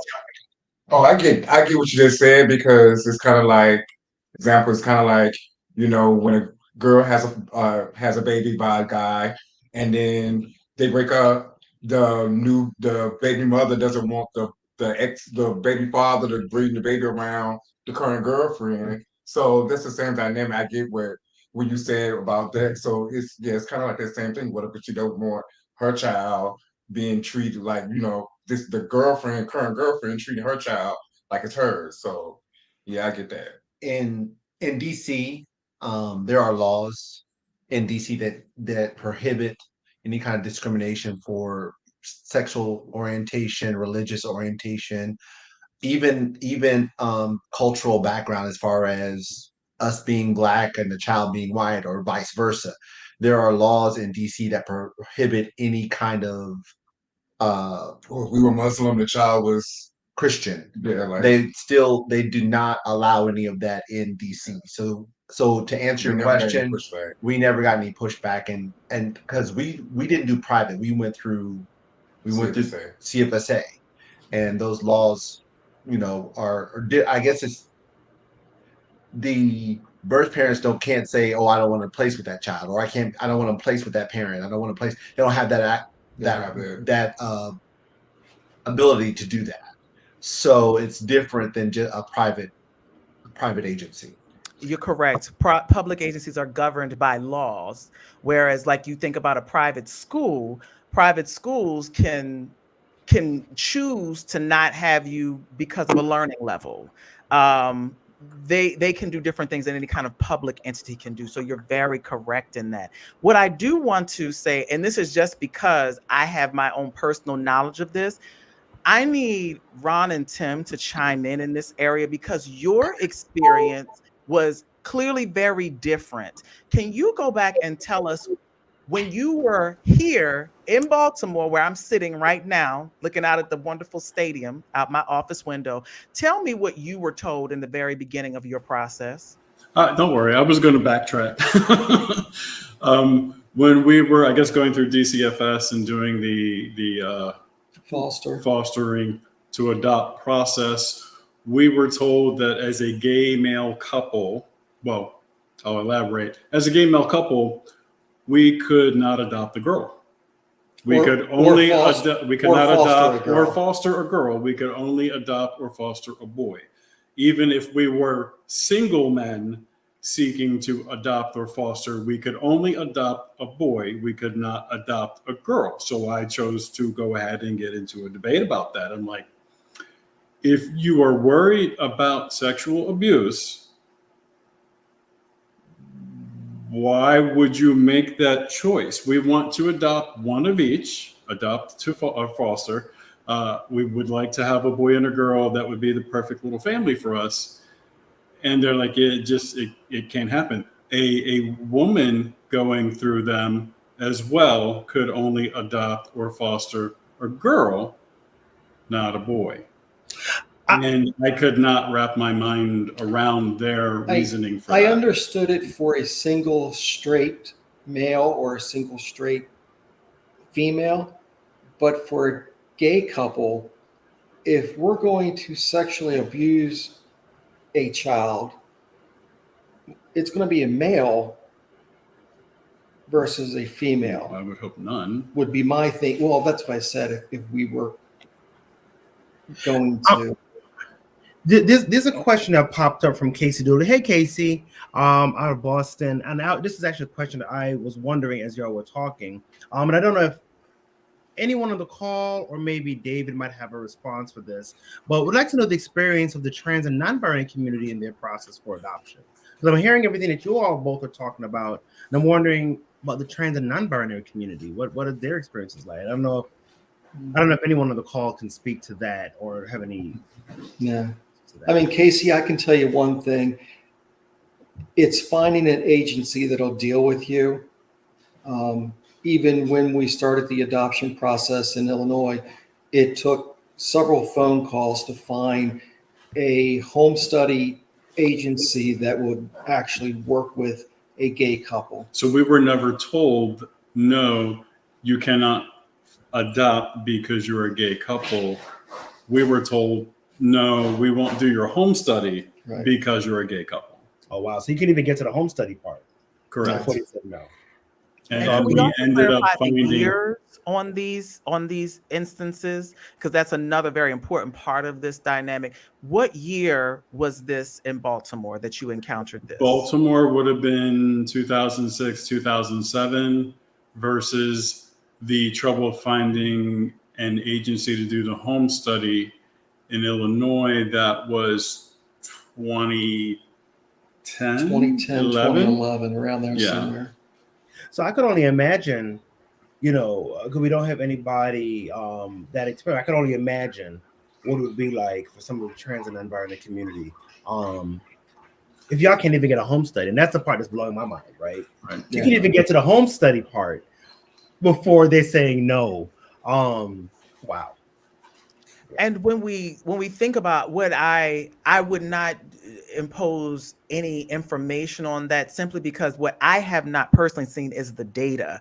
Oh, I get what you just said, because it's kind of like, example, it's kind of like, when a girl has a baby by a guy, and then they break up, the baby mother doesn't want the baby father to bring the baby around the current girlfriend. So that's the same dynamic. I get what you said about that. So it's kind of like the same thing. What if she don't want her child being treated like, the current girlfriend treating her child like it's hers. So yeah, I get that. In DC, there are laws in DC that prohibit any kind of discrimination for sexual orientation, religious orientation, even cultural background, as far as us being black and the child being white, or vice versa. There are laws in DC that prohibit any kind of Or if we were Muslim, the child was Christian. Yeah, like They do not allow any of that in DC. So to answer your question, we never got any pushback, and because we didn't do private, we went through CFSA, and those laws, I guess it's the birth parents can't say, oh, I don't want to place with that child, or I don't want to place with that parent, I don't want to place. They don't have that ability to do that. So it's different than just a private agency. You're correct. Public agencies are governed by laws, whereas, like, you think about a private schools can choose to not have you because of a learning level. They can do different things than any kind of public entity can do. So you're very correct in that. What I do want to say, and this is just because I have my own personal knowledge of this, I need Ron and Tim to chime in this area, because your experience was clearly very different. Can you go back and tell us, when you were here in Baltimore, where I'm sitting right now, looking out at the wonderful stadium out my office window, tell me what you were told in the very beginning of your process. Don't worry, I was going to backtrack. When we were, I guess, going through DCFS and doing the fostering to adopt process, we were told that as a gay male couple, well, I'll elaborate. As a gay male couple, we could not adopt a girl. We could only adopt. We could not adopt or foster a girl. We could only adopt or foster a boy. Even if we were single men seeking to adopt or foster, we could only adopt a boy. We could not adopt a girl. So I chose to go ahead and get into a debate about that. I'm like, if you are worried about sexual abuse, why would you make that choice? We want to adopt one of each, adopt to foster, We would like to have a boy and a girl that would be the perfect little family for us. And they're like, it can't happen. A woman going through them as well could only adopt or foster a girl, not a boy. And I could not wrap my mind around their reasoning for that. I understood it for a single straight male or a single straight female, but for a gay couple, if we're going to sexually abuse a child, it's going to be a male versus a female. I would hope none. Would be my thing. Well, that's what I said. If we were going to. There's a question that popped up from Casey Dooley. Hey, Casey, out of Boston. And this is actually a question that I was wondering as y'all were talking. And I don't know if anyone on the call or maybe David might have a response for this, but would like to know the experience of the trans and non-binary community in their process for adoption. Because I'm hearing everything that you all both are talking about, and I'm wondering about the trans and non-binary community. What are their experiences like? I don't know if anyone on the call can speak to that or have any. Yeah. I mean, Casey, I can tell you one thing. It's finding an agency that'll deal with you. Even when we started the adoption process in Illinois, it took several phone calls to find a home study agency that would actually work with a gay couple. So we were never told, no, you cannot adopt because you're a gay couple. We were told, no, we won't do your home study because you're a gay couple. Oh, wow. So you can even get to the home study part. Correct. Before you said no. And we ended up finding years on these instances, because that's another very important part of this dynamic. What year was this in Baltimore that you encountered this? Baltimore would have been 2006, 2007 versus the trouble of finding an agency to do the home study in Illinois. That was 2010, 2011, around there somewhere. So I could only imagine, because we don't have anybody that experience. I could only imagine what it would be like for some of the trans and non-binary community. If y'all can't even get a home study, and that's the part that's blowing my mind, right? You can even get to the home study part before they're saying no. Wow. And when we think about what I would not impose any information on that, simply because what I have not personally seen is the data.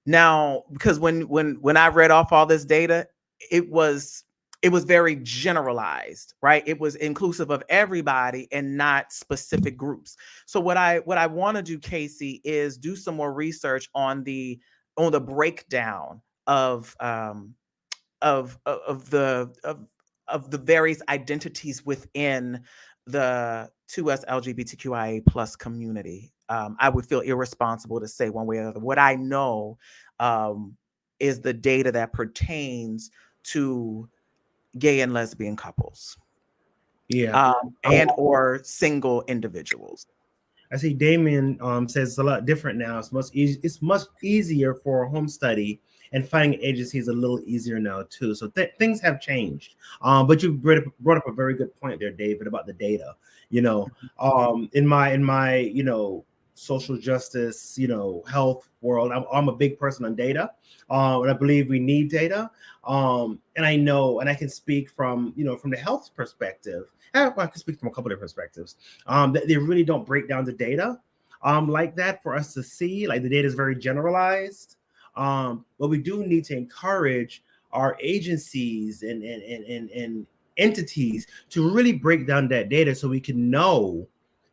Now, because when I read off all this data, it was very generalized, right? It was inclusive of everybody and not specific groups. So what I want to do, Casey, is do some more research on the breakdown of the various identities within the 2S LGBTQIA plus community. I would feel irresponsible to say one way or the other. What I know is the data that pertains to gay and lesbian couples. Yeah. And or single individuals. I see Damien says it's a lot different now. It's much easier for a home study, and finding agencies a little easier now too. So things have changed. But you brought up a very good point there, David, about the data. In my social justice, health world, I'm a big person on data, and I believe we need data. And I know, and I can speak from from the health perspective. I can speak from a couple of perspectives. That they really don't break down the data like that for us to see. Like the data is very generalized. But we do need to encourage our agencies and entities to really break down that data so we can know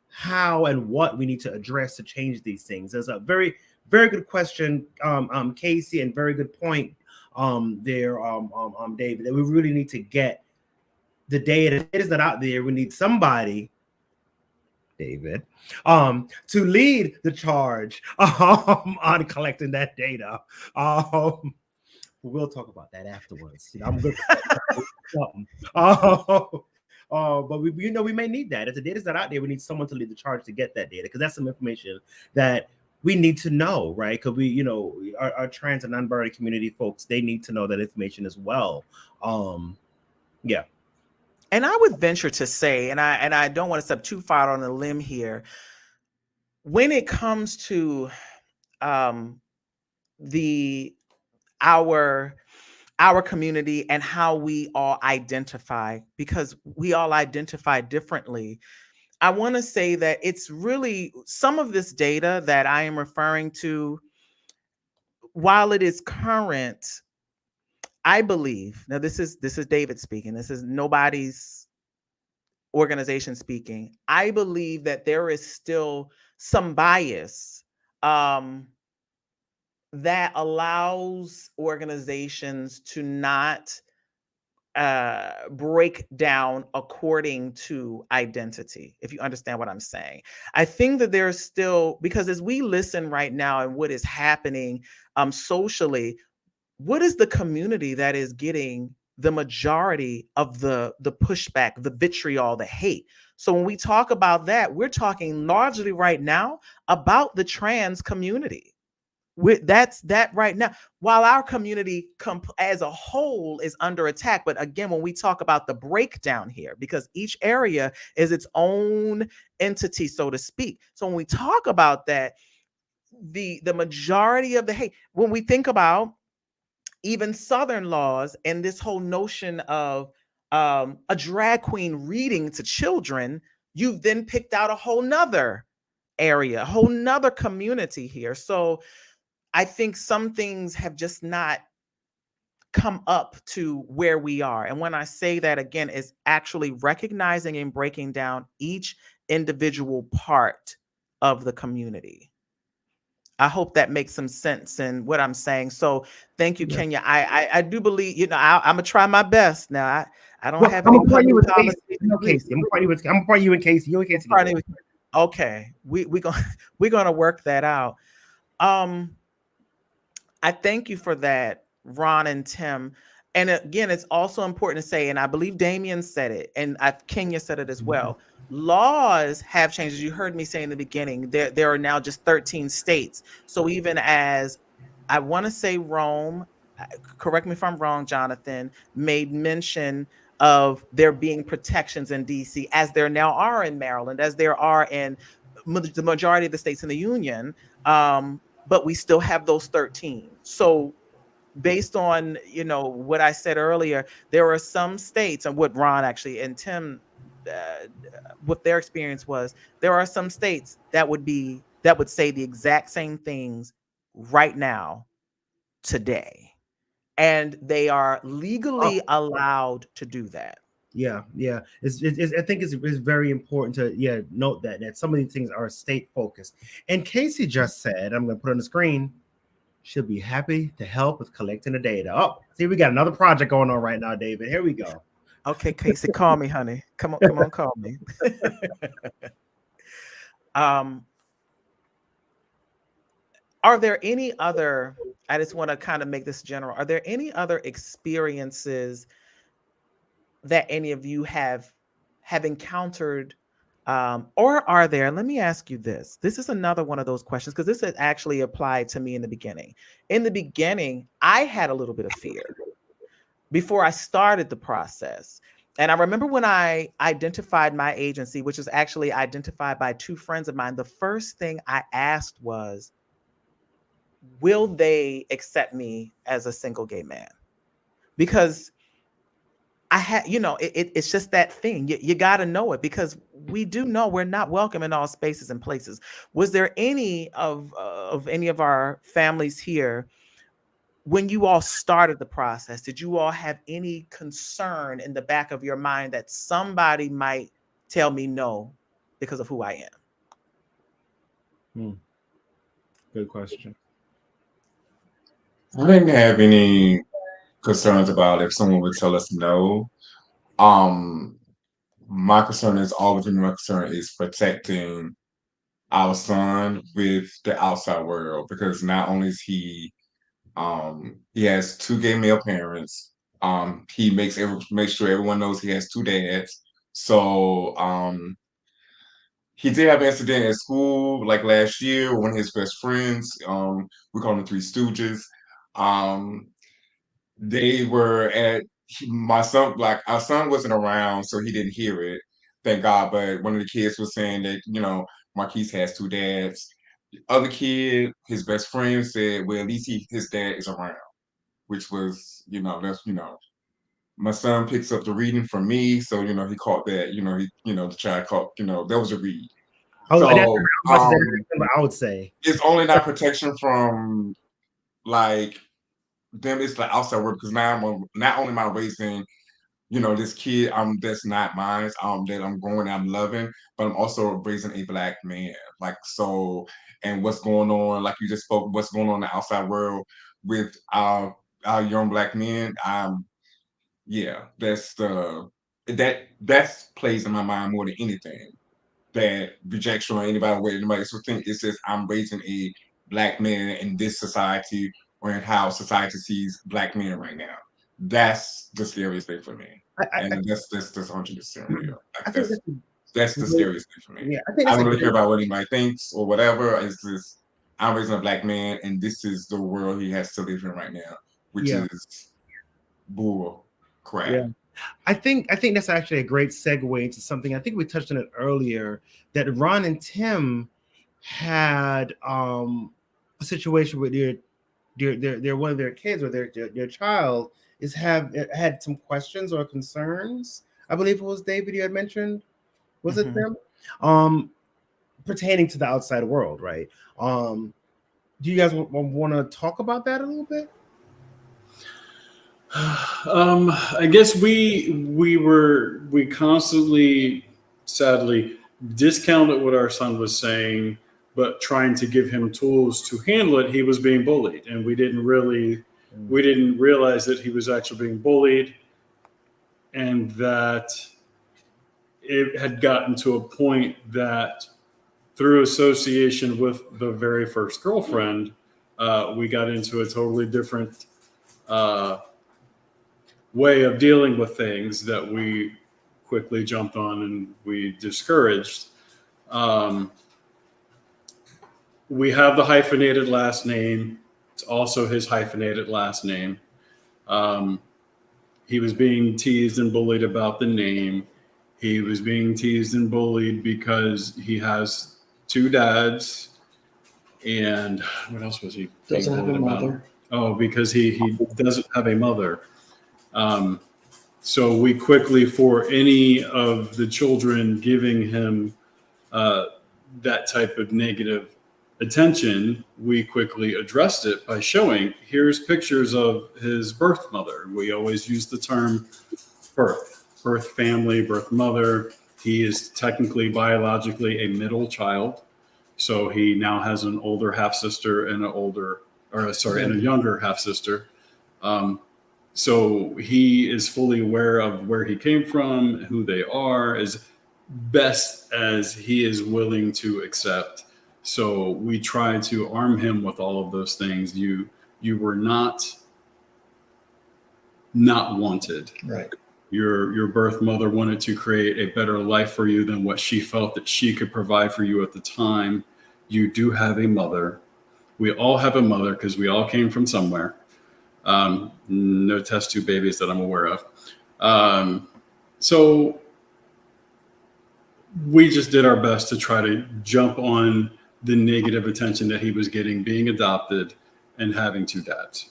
how and what we need to address to change these things. That's a very, very good question, Casey, and very good point there, David, that we really need to get the data. It is not out there. We need somebody, David, to lead the charge on collecting that data. We'll talk about that afterwards. I'm good. But we may need that. If the data's not out there, we need someone to lead the charge to get that data, because that's some information that we need to know, right? Because we, our trans and non-binary community folks, they need to know that information as well. Yeah. And I would venture to say, and I don't want to step too far on a limb here, when it comes to the our community and how we all identify, because we all identify differently. I want to say that it's really some of this data that I am referring to, while it is current, I believe, now this is David speaking, this is nobody's organization speaking. I believe that there is still some bias that allows organizations to not break down according to identity, if you understand what I'm saying. I think that there's still, because as we listen right now and what is happening socially, what is the community that is getting the majority of the pushback, the vitriol, the hate? So when we talk about that, we're talking largely right now about the trans community. That's that right now, while our community as a whole is under attack. But again, when we talk about the breakdown here, because each area is its own entity, so to speak. So when we talk about that, the majority of the hate, when we think about even Southern laws and this whole notion of a drag queen reading to children, you've then picked out a whole nother area, a whole nother community here. So I think some things have just not come up to where we are. And when I say that, again, is actually recognizing and breaking down each individual part of the community. I hope that makes some sense in what I'm saying. So thank you, Kenya. I do believe, I'm gonna try my best. Now I don't have any public policy. I'm part you in Casey. You in Casey. Okay, we're gonna work that out. I thank you for that, Ron and Tim. And again, it's also important to say, and I believe Damien said it, and Kenya said it as well. Laws have changed. As you heard me say in the beginning, there are now just 13 states. So even as I want to say Rome, correct me if I'm wrong, Jonathan, made mention of there being protections in DC, as there now are in Maryland, as there are in the majority of the states in the union. But we still have those 13. So based on, what I said earlier, there are some states, and what Ron actually and Tim, what their experience was, there are some states that would say the exact same things right now, today. And they are legally allowed to do that. Yeah. I think it's very important to note that some of these things are state focused. And Casey just said, I'm going to put on the screen, she'll be happy to help with collecting the data. Oh, see, we got another project going on right now, David. Here we go. Okay, Casey, call me, honey. Come on, call me. Are there any other? I just want to kind of make this general. Are there any other experiences that any of you have encountered, or are there? Let me ask you this. This is another one of those questions, because this had actually applied to me in the beginning. In the beginning, I had a little bit of fear before I started the process. And I remember when I identified my agency, which was actually identified by two friends of mine, the first thing I asked was, will they accept me as a single gay man? Because I had, it's just that thing. You got to know it, because we do know we're not welcome in all spaces and places. Was there any of any of our families here, when you all started the process, did you all have any concern in the back of your mind that somebody might tell me no because of who I am? Good question. I didn't have any concerns about if someone would tell us no. My concern is protecting our son with the outside world, because not only is he has two gay male parents, he makes sure everyone knows he has two dads. So he did have an incident at school like last year with one of his best friends. We call them the Three Stooges. Um, they were at my son, like our son wasn't around, so he didn't hear it, thank God. But one of the kids was saying that, Marquise has two dads. The other kid, his best friend, said, well, at least his dad is around, which was, that's, my son picks up the reading from me, so he caught that. The child caught. That was a read. Oh, that's So much better than I would say. it's only not protection from like them. It's like outside work because now not only am I raising this kid that's not mine, that I'm growing, I'm loving, but I'm also raising a black man. Like so, and what's going on? Like you just spoke, what's going on in the outside world with our young black men? Yeah, that's plays in my mind more than anything. That rejection or anybody with anybody else would think. It's just I'm raising a black man in this society or in how society sees black men right now. That's the scariest thing for me. And that's 100% real. I Like think that's the scariest thing for me. yeah, I think I that's don't a really care great, about what anybody thinks or whatever. It's just I'm raising a black man and this is the world he has to live in right now, which yeah. is bull crap. Yeah. I think that's actually a great segue into something. I think we touched on it earlier that Ron and Tim had a situation with their one of their kids or their child had some questions or concerns. I believe it was David you had mentioned. Was it them? Pertaining to the outside world, right? Do you guys want to talk about that a little bit? I guess we constantly, sadly, discounted what our son was saying, but trying to give him tools to handle it. He was being bullied, and we didn't realize that he was actually being bullied, and that it had gotten to a point that through association with the very first girlfriend, we got into a totally different way of dealing with things that we quickly jumped on and we discouraged. We have the hyphenated last name. It's also his hyphenated last name. He was being teased and bullied about the name. He was being teased and bullied because he has two dads. And what else was he Doesn't have a bullied about? mother. Oh, because he doesn't have a mother. So we quickly, for any of the children giving him that type of negative attention, we quickly addressed it by showing, here's pictures of his birth mother. We always use the term birth family, birth mother. He is technically biologically a middle child. So he now has an older half sister and a younger half sister. So he is fully aware of where he came from, who they are, as best as he is willing to accept. So we try to arm him with all of those things. You were not wanted. Right. Your birth mother wanted to create a better life for you than what she felt that she could provide for you at the time. You do have a mother. We all have a mother because we all came from somewhere. No test tube babies that I'm aware of. So we just did our best to try to jump on the negative attention that he was getting being adopted and having two dads.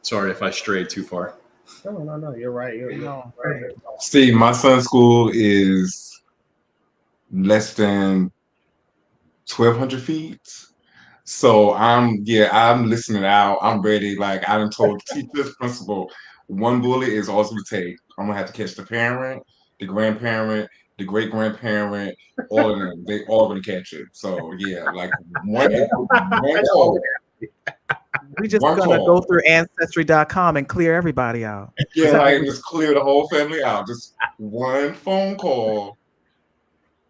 Sorry if I strayed too far. No, you're right. You're right. See, my son's school is less than 1,200 feet. So I'm listening out. I'm ready. Like I done told the teachers, principal, one bullet is all it's gonna take. I'm gonna have to catch the parent, the grandparent, the great grandparent, all of them. They all gonna catch it. So yeah, like one call. We just One gonna call. go through ancestry.com and clear everybody out. Yeah, like just clear the whole family out. Just one phone call.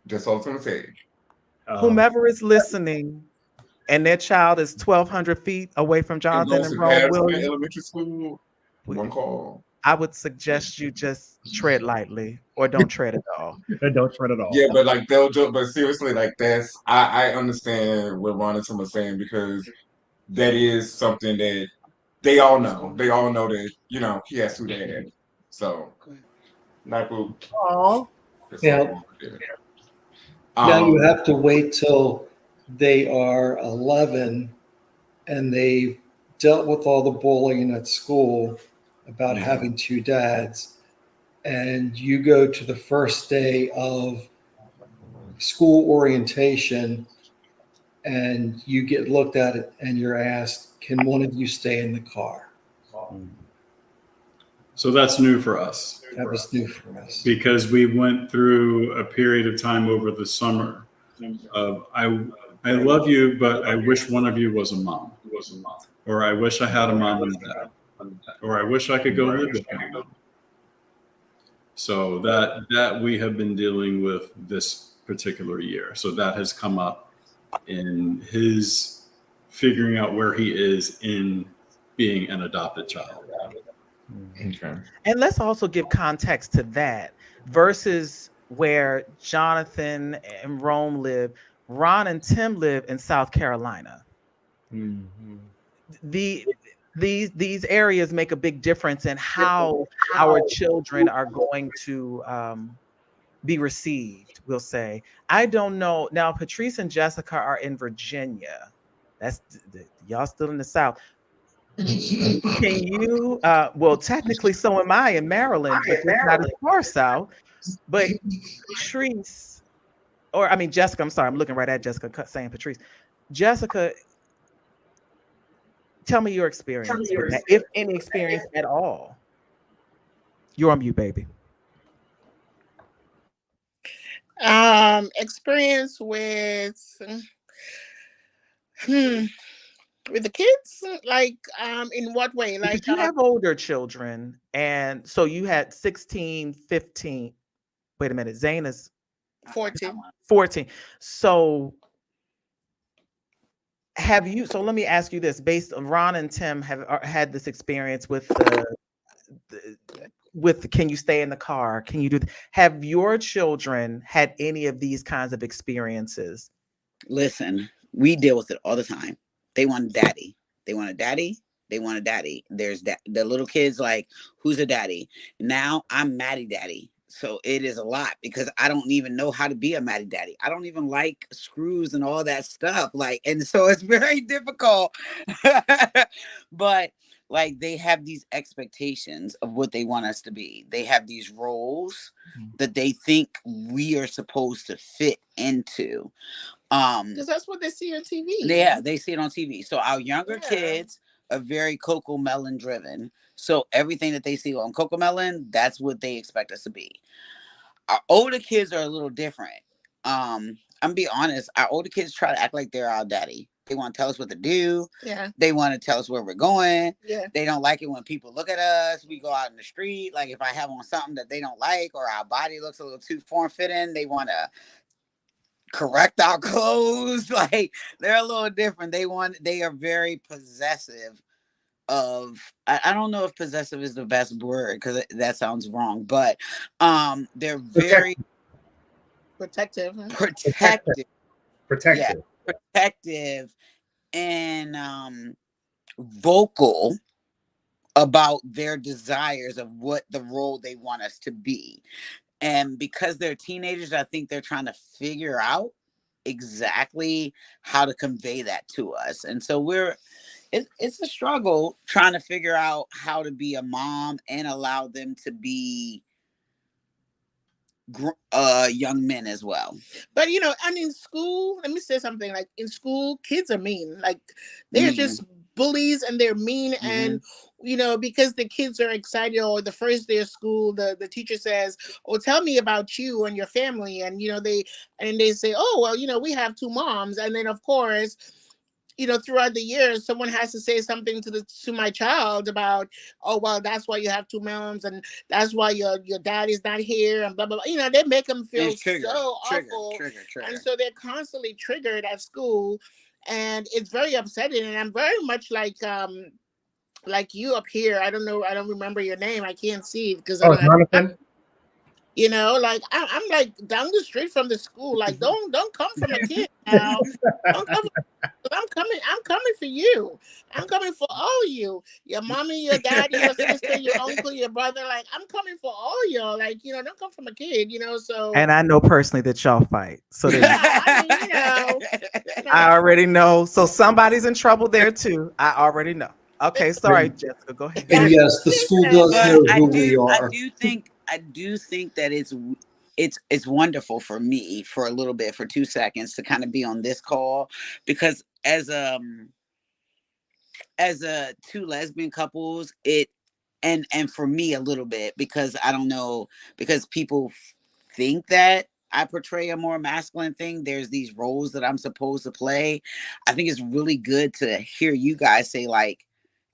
That's all it's gonna take. Whomever is listening and their child is 1,200 feet away from And Jonathan goes and to Rome Patterson Williams, Elementary School. One call. I would suggest you just tread lightly or don't tread at all. Don't tread at all. Yeah, but like they'll joke, but seriously, like I understand what Ron and Tim are saying because that is something that they all know. They all know that, he has two dads. So not boo. Aw. Yeah. Now you have to wait till they are 11 and they've dealt with all the bullying at school about having two dads, and you go to the first day of school orientation and you get looked at it and you're asked, can one of you stay in the car? So that's new for us. That was new for us. Because we went through a period of time over the summer of I love you, but I wish one of you was a mom. Or I wish I had a mom and dad. Or I wish I could go live with my mom. So that we have been dealing with this particular year. So that has come up in his figuring out where he is in being an adopted child. Okay. And let's also give context to that versus where Jonathan and Rome live. Ron and Tim live in South Carolina. Mm-hmm. These areas make a big difference in how our children are going to be received, we'll say. I don't know. Now, Patrice and Jessica are in Virginia. That's y'all still in the South. Can you, well, technically so am I in Maryland, but it's not as far south. But Patrice, or I mean, Jessica, I'm sorry, I'm looking right at Jessica saying Patrice. Jessica, tell me your experience with that, if any experience at all. You're on mute, baby. Experience with the kids, like in what way? Like you have older children, and so you had 16, 15. Wait a minute, Zane is 14. So have you, so let me ask you this, based on Ron and Tim have had this experience with with can you stay in the car? Can you do have your children had any of these kinds of experiences? Listen, we deal with it all the time. They want a daddy. They want a daddy. They want a daddy. There's that the little kids like, who's a daddy? Now I'm Maddie Daddy. So it is a lot because I don't even know how to be a Maddie Daddy. I don't even like screws and all that stuff. Like, and so it's very difficult. But like they have these expectations of what they want us to be. They have these roles that they think we are supposed to fit into. Because that's what they see on TV. Yeah, they see it on TV. So our younger kids are very Coco Melon driven. So everything that they see on Coco Melon, that's what they expect us to be. Our older kids are a little different. I'm be honest, our older kids try to act like they're our daddy. They want to tell us what to do. Yeah. They want to tell us where we're going. Yeah. They don't like it when people look at us. We go out in the street. Like if I have on something that they don't like or our body looks a little too form-fitting, they want to correct our clothes. Like they're a little different. They are very possessive of, I don't know if possessive is the best word because that sounds wrong, but they're very protective and vocal about their desires of what the role they want us to be. And because they're teenagers, I think they're trying to figure out exactly how to convey that to us. And so it's a struggle trying to figure out how to be a mom and allow them to be young men as well. But and in school, let me say something, like in school, kids are mean. Like they're just bullies and they're mean. And because the kids are excited, or the first day of school, the teacher says, oh, tell me about you and your family. And they say, oh, well, we have two moms. And then of course, throughout the years, someone has to say something to my child about, oh, well, that's why you have two moms, and that's why your daddy's not here, and blah blah blah. They make them feel so awful, and so they're constantly triggered at school, and it's very upsetting. And I'm very much like you up here. I don't know. I don't remember your name. I can't see because Jonathan. You know, like I'm like down the street from the school. Like, don't come from a kid now. Don't come. I'm coming for you. I'm coming for all of you. Your mommy, your daddy, your sister, your uncle, your brother. Like, I'm coming for all y'all. Like, don't come from a kid. So. And I know personally that y'all fight. So there you go. I mean, I already know. So somebody's in trouble there too. I already know. Okay, sorry, Jessica. Go ahead. And yes, the school does know who we are. I do think that it's wonderful for me for a little bit, for 2 seconds, to kind of be on this call, because as a two lesbian couples, and for me a little bit, because I don't know, because people think that I portray a more masculine thing. There's these roles that I'm supposed to play. I think it's really good to hear you guys say, like,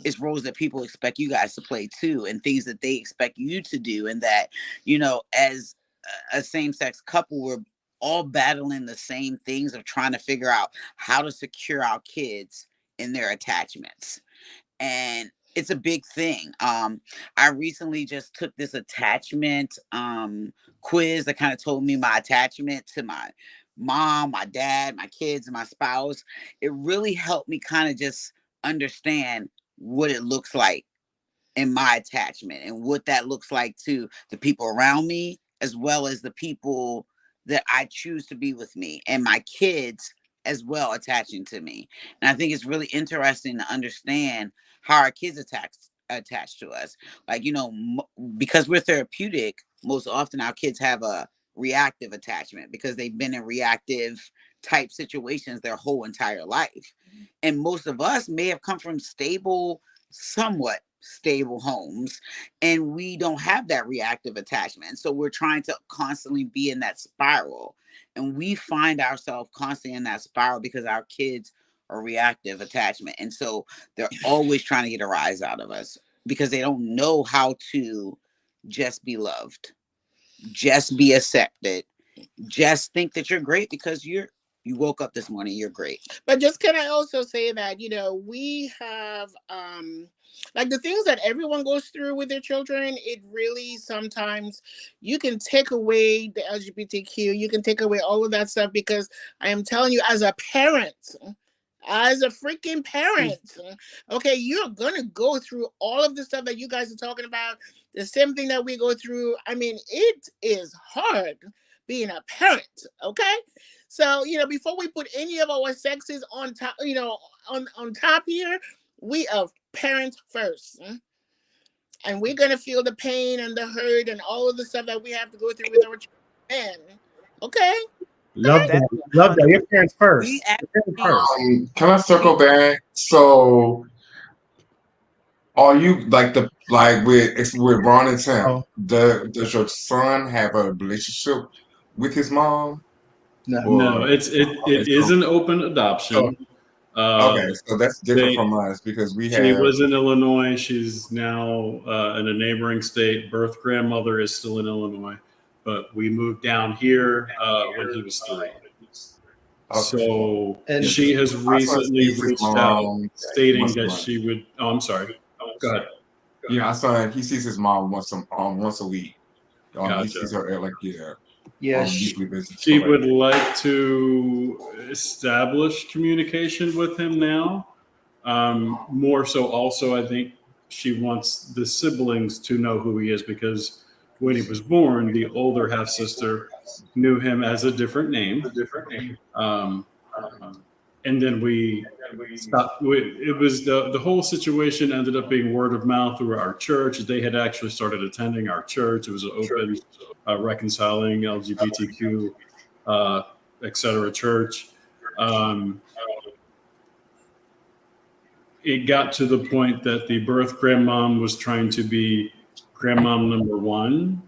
it's roles that people expect you guys to play too, and things that they expect you to do. And that, as a same-sex couple, we're all battling the same things of trying to figure out how to secure our kids in their attachments. And it's a big thing. I recently just took this attachment quiz that kind of told me my attachment to my mom, my dad, my kids, and my spouse. It really helped me kind of just understand what it looks like in my attachment, and what that looks like to the people around me, as well as the people that I choose to be with me, and my kids as well attaching to me. And I think it's really interesting to understand how our kids attach to us. Like, because we're therapeutic, most often our kids have a reactive attachment because they've been in reactive type situations their whole entire life. And most of us may have come from somewhat stable homes, and we don't have that reactive attachment. So we're trying to constantly be in that spiral, and we find ourselves constantly in that spiral because our kids are reactive attachment. And so they're always trying to get a rise out of us because they don't know how to just be loved, just be accepted, just think that you're great because you woke up this morning, you're great. But just can I also say that, we have like the things that everyone goes through with their children, it really sometimes you can take away the LGBTQ, you can take away all of that stuff, because I am telling you, as a freaking parent, okay, you're gonna go through all of the stuff that you guys are talking about, the same thing that we go through. I mean, it is hard being a parent, okay? So, before we put any of our sexes on top, on top here, we are parents first. And we're going to feel the pain and the hurt and all of the stuff that we have to go through with our children. Okay? Love that. Love that. Your parents first. Can I circle back? So, are you with Ron and Tim? Does your son have a relationship with his mom? No, it is an open adoption. Okay, so that's different from us because she was in Illinois. She's now in a neighboring state. Birth grandmother is still in Illinois, but we moved down here when he was 3. Okay. So she has recently reached out stating that she would. Oh, I'm sorry. Go ahead. Yeah, I saw he sees his mom once a week. Gotcha. He sees her she would like to establish communication with him now. More so, also, I think she wants the siblings to know who he is, because when he was born, the older half sister knew him as a different name. And then we stopped. It was the whole situation ended up being word of mouth through our church. They had actually started attending our church. It was an open, reconciling LGBTQ, etc. church. It got to the point that the birth grandmom was trying to be grandmom number 1.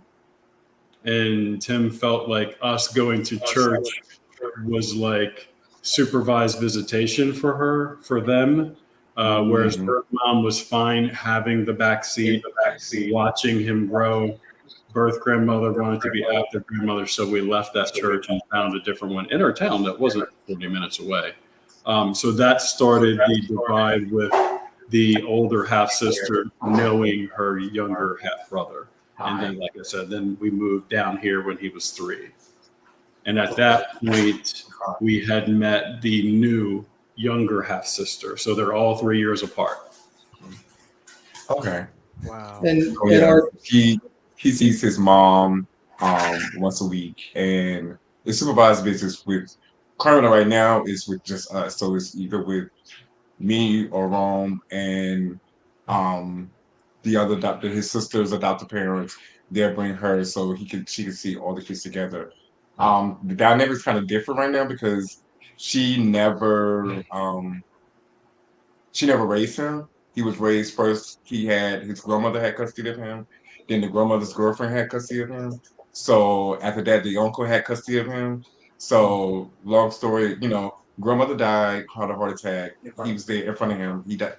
And Tim felt like us going to church was like supervised visitation for them, whereas birth mom was fine having the back seat, watching him grow. Birth grandmother wanted to be active grandmother, so we left that church and found a different one in our town that wasn't 40 minutes away. So that started the divide with the older half sister knowing her younger half brother. And then, like I said, then we moved down here when he was 3. And at that point, we had met the new younger half sister. So they're all 3 years apart. Okay. Wow. And, Oh, and yeah. our He sees his mom once a week, and the supervised business with currently right now is with just us. So it's either with me or Rome and um the other doctor, his sister's adopted parents. They'll bring her so she can see all the kids together. The dynamic's kind of different right now because she never she never raised him. He was raised first. His grandmother had custody of him. Then the grandmother's girlfriend had custody of him. So after that, the uncle had custody of him. So long story, grandmother died, had a heart attack. He was there in front of him. He died.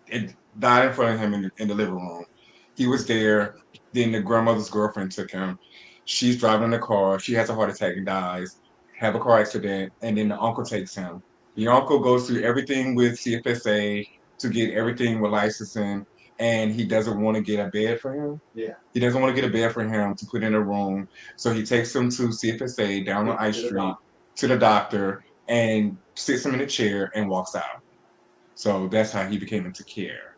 It died in front of him in the living room. He was there. Then the grandmother's girlfriend took him. She's driving the car. She has a heart attack and dies. Have a car accident, and then the uncle takes him. The uncle goes through everything with CFSA to get everything with licensing, and he doesn't want to get a bed for him. Yeah. He doesn't want to get a bed for him to put in a room. So he takes him to CFSA down on I Street to the doctor and sits him in a chair and walks out. So that's how he became into care.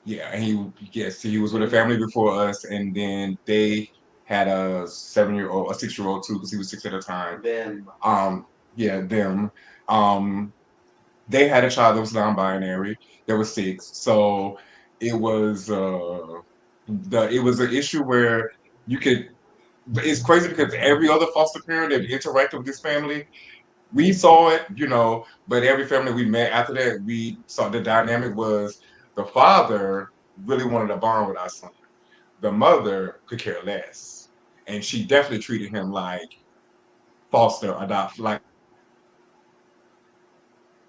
Yeah, and he was with a family before us, and then they had a 7-year-old, a 6-year-old too, because he was 6 at a time. Them. Yeah, them. Um, they had a child that was non-binary. There was 6, so it was it was an issue where you could. It's crazy because every other foster parent that interacted with this family, we saw it, but every family we met after that, we saw the dynamic was the father really wanted to bond with our son. The mother could care less. And she definitely treated him like like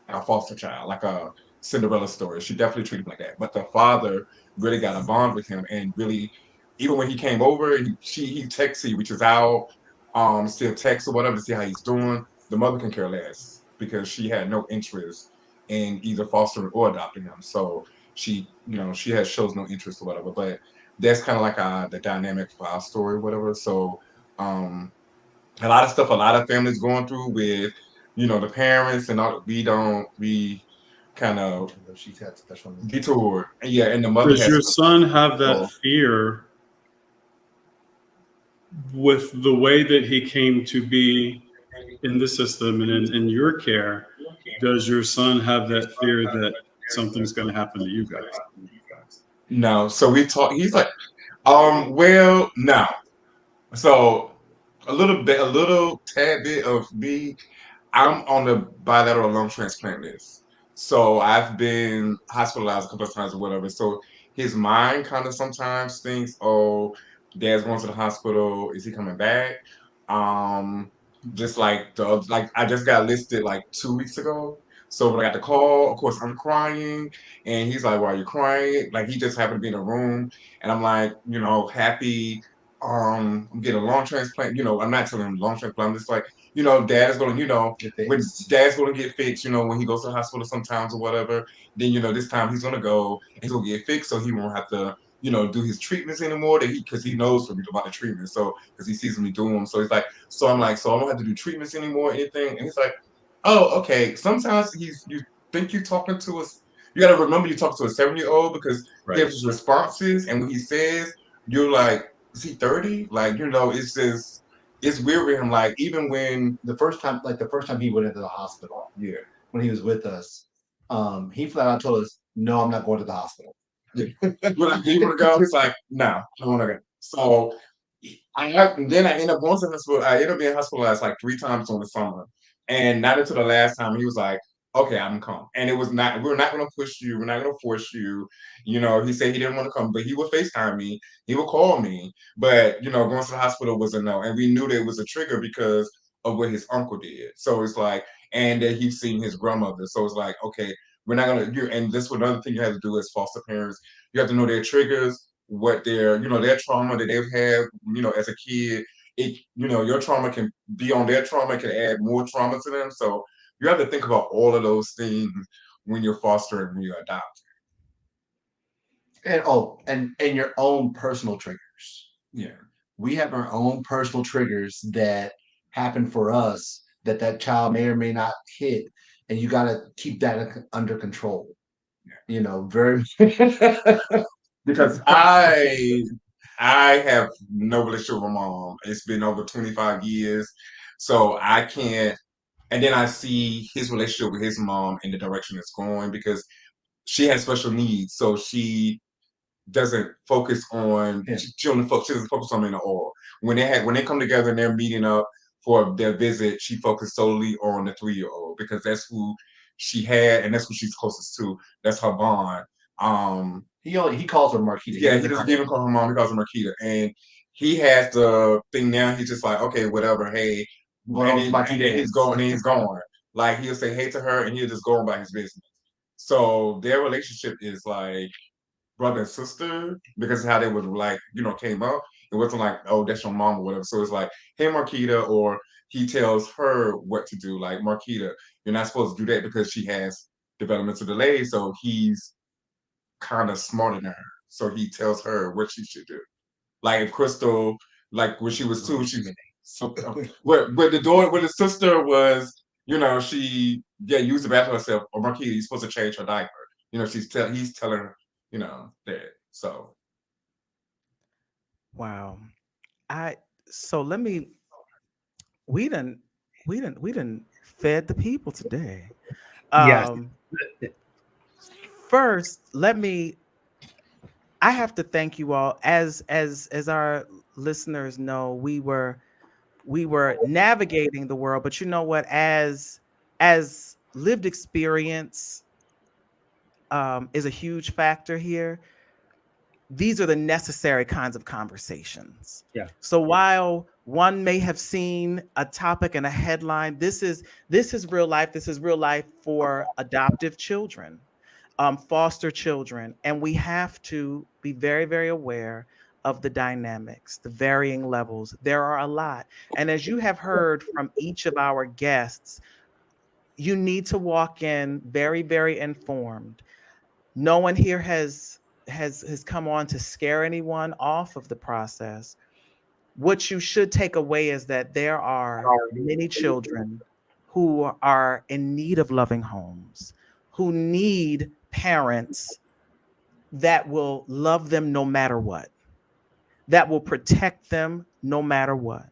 a foster child, like a Cinderella story. She definitely treated him like that. But the father really got a bond with him and really, even when he came over, he texts, he reaches out, still texts or whatever to see how he's doing. The mother can care less because she had no interest in either fostering or adopting him. So she has shows no interest or whatever. But that's kind of like the dynamic for our story, or whatever. So um a lot of stuff a lot of families going through with the parents and all. We kind of she's had special detour, and yeah, and the mother Does has your son have that oh. fear with the way that he came to be in the system and in your care? Does your son have that fear that something's going to happen to you guys? No, so we talk. He's like, well, no. So a little tad bit of me. I'm on the bilateral lung transplant list. So I've been hospitalized a couple of times or whatever. So his mind kind of sometimes thinks, oh, dad's going to the hospital. Is he coming back? Um, just like I just got listed like 2 weeks ago. So when I got the call, of course I'm crying, and he's like, "Why are you crying?" Like he just happened to be in a room, and I'm like, happy. I'm getting a lung transplant. I'm not telling him lung transplant. I'm just like, dad is going to, when dad's going to get fixed, when he goes to the hospital sometimes or whatever, then, this time he's going to go and he's going to get fixed so he won't have to, do his treatments anymore because he knows about the treatment. So, because he sees me doing them. So he's like, so I'm like, so I don't have to do treatments anymore, or anything. And he's like, oh, okay. Sometimes you think you're talking to us. You got to remember you talk to a 7-year-old because Right. he has his responses. And when he says, you're like, is he 30? Like, it's just, it's weird with him. Like, even when the first time he went into the hospital, yeah, when he was with us, he flat out told us, "No, I'm not going to the hospital." Do you want to go? He's like, "No, I don't want to go." So, then I end up going to the hospital. I ended up being hospitalized like 3 times on the summer, and not until the last time he was like, "Okay, I'm come." And it was not. We're not going to push you. We're not going to force you. He said he didn't want to come, but he would FaceTime me. He would call me. But going to the hospital was a no, and we knew that it was a trigger because of what his uncle did. So it's like, and that he's seen his grandmother. So it's like, okay, we're not gonna do. And this is another thing you have to do as foster parents. You have to know their triggers, what their trauma that they've had, as a kid. Your trauma can be on their trauma, can add more trauma to them. So you have to think about all of those things when you're fostering, when you adopt. and your own personal triggers. Yeah. We have our own personal triggers that happen for us that child may or may not hit, and you got to keep that under control. You know, very Because I have no relationship with my mom. It's been over 25 years. So I can't, and then I see his relationship with his mom in the direction it's going because she has special needs. So she doesn't focus on Yeah. she doesn't focus on men at all. When they come together and they're meeting up for their visit, she focuses solely on the 3-year-old because that's who she had and that's who she's closest to. That's her bond. He calls her Marquita. Yeah, he doesn't even call her mom, he calls her Marquita. And he has the thing now, he's just like, okay, whatever, hey. Well, And then he's going. Like he'll say hey to her and he'll just go on by his business. So their relationship is like brother and sister because of how they would like, came up. It wasn't like, oh, that's your mom or whatever. So it's like, hey, Marquita, or he tells her what to do. Like, Marquita, you're not supposed to do that because she has developmental delay. So he's kind of smarter than her. So he tells her what she should do. Like if Crystal, like when she was 2, she so where the sister was, she used the bathroom herself, or Marquita, you're supposed to change her diaper. He's telling her, that. So Wow. So let me we done fed the people today. Yes. First, I have to thank you all. As our listeners know, we were navigating the world, but you know what, as lived experience is a huge factor here. These are the necessary kinds of conversations. Yeah. So while one may have seen a topic and a headline, this is real life. This is real life for adoptive children, foster children, and we have to be very, very aware of the dynamics, the varying levels. There are a lot, and as you have heard from each of our guests, you need to walk in very, very informed. No one here has come on to scare anyone off of the process. What you should take away is that there are many children who are in need of loving homes, who need parents that will love them no matter what, that will protect them no matter what.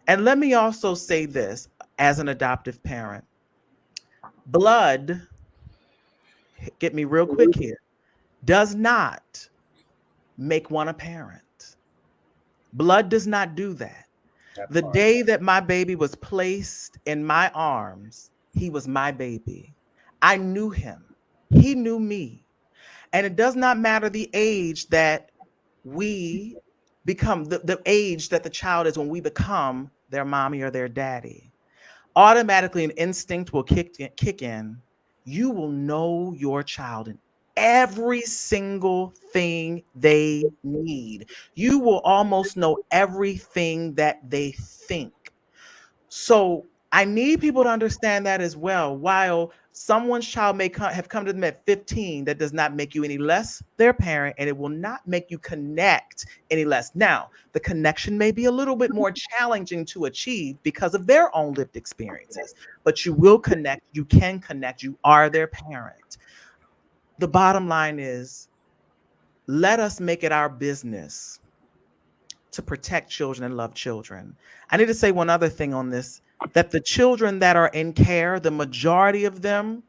And let me also say this as an adoptive parent: blood, get me real quick here, does not make one a parent. Blood does not do that. The day that my baby was placed in my arms, he was my baby. I knew him. He knew me. And it does not matter the age that we become, the age that the child is when we become their mommy or their daddy. Automatically, an instinct will kick in. You will know your child in every single thing they need. You will almost know everything that they think. So I need people to understand that as well. While someone's child may have come to them at 15, that does not make you any less their parent, and it will not make you connect any less. Now, the connection may be a little bit more challenging to achieve because of their own lived experiences, but you will connect, you can connect, you are their parent. The bottom line is, let us make it our business to protect children and love children. I need to say one other thing on this, that the children that are in care, the majority of them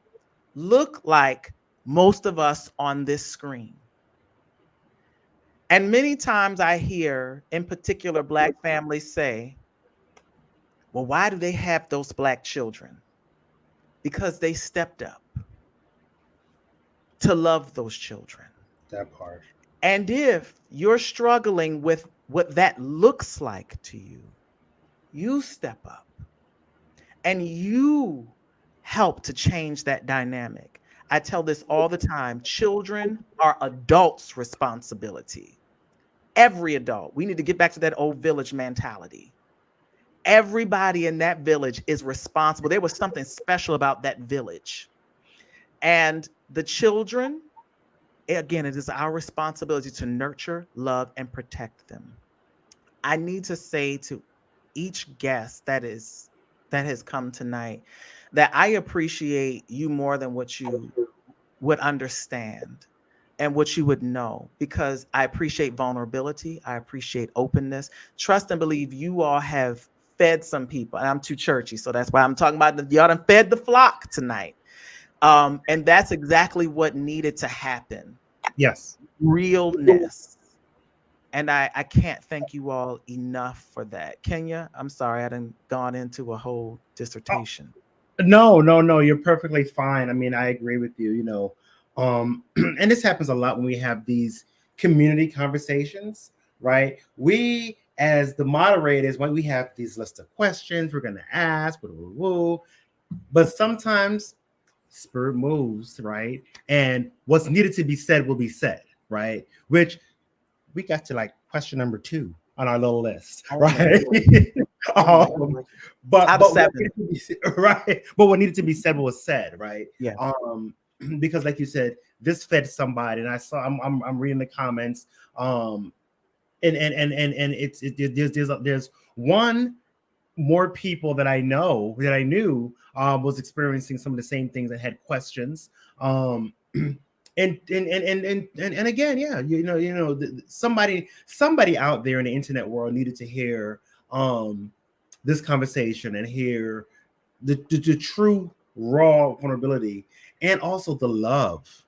look like most of us on this screen. And many times I hear, in particular, Black families say, well, why do they have those Black children? Because they stepped up to love those children. That part. And if you're struggling with what that looks like to you, you step up and you help to change that dynamic. I tell this all the time. Children are adults' responsibility. Every adult. We need to get back to that old village mentality. Everybody in that village is responsible. There was something special about that village. And the children again, it is our responsibility to nurture, love, and protect them. I need to say to each guest that has come tonight that I appreciate you more than what you would understand and what you would know, because I appreciate vulnerability. I appreciate openness. Trust and believe you all have fed some people, and I'm too churchy, so that's why I'm talking about y'all done fed the flock tonight. And that's exactly what needed to happen. Yes. Realness. And I can't thank you all enough for that. Kenya, I'm sorry, I done gone into a whole dissertation. No, you're perfectly fine. I mean, I agree with you, and this happens a lot when we have these community conversations, right? We, as the moderators, when we have these list of questions we're going to ask, but sometimes spirit moves, right? And what's needed to be said will be said, right? Which we got to like question number 2 on our little list, right? But right. But what needed to be said was said, right? Yeah. Because like you said, this fed somebody, and I saw I'm reading the comments, and there's one more people that I knew was experiencing some of the same things and had questions. And again, yeah, somebody out there in the internet world needed to hear this conversation and hear the true raw vulnerability and also the love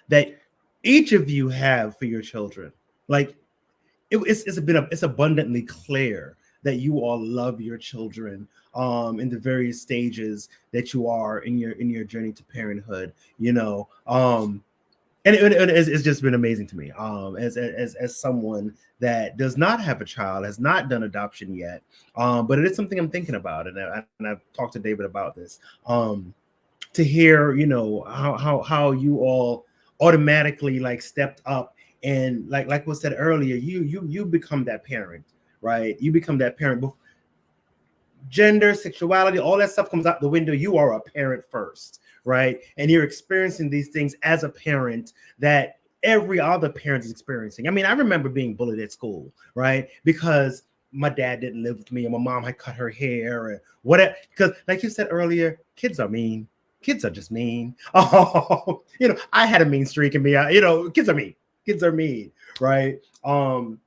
that each of you have for your children. Like it's abundantly clear that you all love your children in the various stages that you are in your journey to parenthood, and it's just been amazing to me as someone that does not have a child, has not done adoption yet, but it is something I'm thinking about, and I've talked to David about this, to hear how you all automatically like stepped up, and like was said earlier, you become that parent, right? You become that parent. Gender, sexuality, all that stuff comes out the window. You are a parent first, right? And you're experiencing these things as a parent that every other parent is experiencing. I mean, I remember being bullied at school, right? Because my dad didn't live with me and my mom had cut her hair and whatever. Because like you said earlier, kids are mean. Kids are just mean. I had a mean streak in me. Kids are mean. Kids are mean, right? And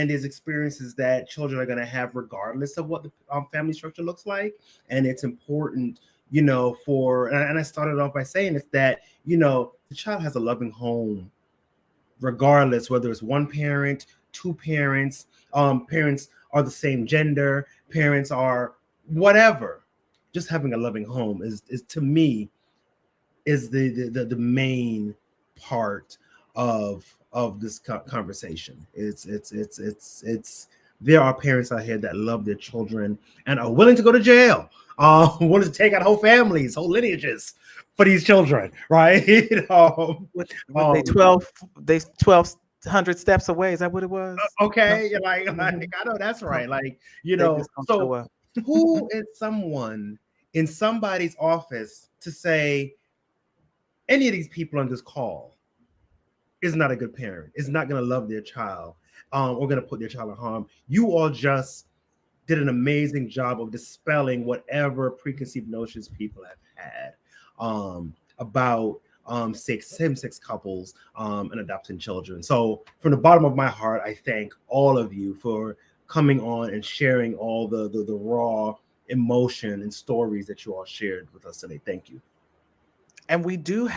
there's experiences that children are going to have regardless of what the family structure looks like. And it's important, and I started off by saying it's that, the child has a loving home, regardless, whether it's one parent, two parents, parents are the same gender, parents are whatever. Just having a loving home is to me is the main part of this conversation. It's there are parents out here that love their children and are willing to go to jail, willing to take out whole families, whole lineages for these children, right? They 1,200 steps away. Is that what it was? Okay, no. like I know that's right. Like, so who is someone in somebody's office to say any of these people on this call is not a good parent, is not going to love their child, or going to put their child in harm? You all just did an amazing job of dispelling whatever preconceived notions people have had about same-sex couples and adopting children. So from the bottom of my heart, I thank all of you for coming on and sharing all the raw emotion and stories that you all shared with us today. Thank you. And we do,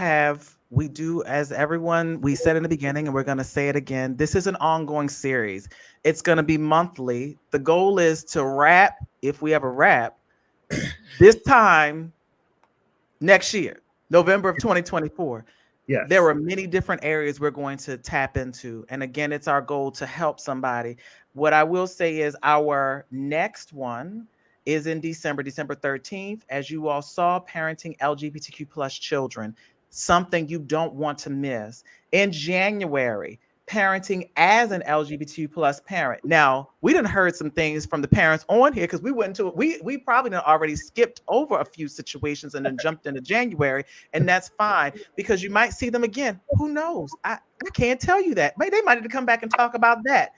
as everyone, we said in the beginning, and we're going to say it again, this is an ongoing series. It's going to be monthly. The goal is to wrap, if we ever wrap, this time next year, November of 2024. Yes. There are many different areas we're going to tap into. And again, it's our goal to help somebody. What I will say is our next one is in December 13th. As you all saw, parenting LGBTQ plus children, something you don't want to miss. In January, parenting as an LGBTQ plus parent. Now, we done heard some things from the parents on here because we went to we probably done already skipped over a few situations and then jumped into January, and that's fine because you might see them again. Who knows? I can't tell you that. They might need to come back and talk about that.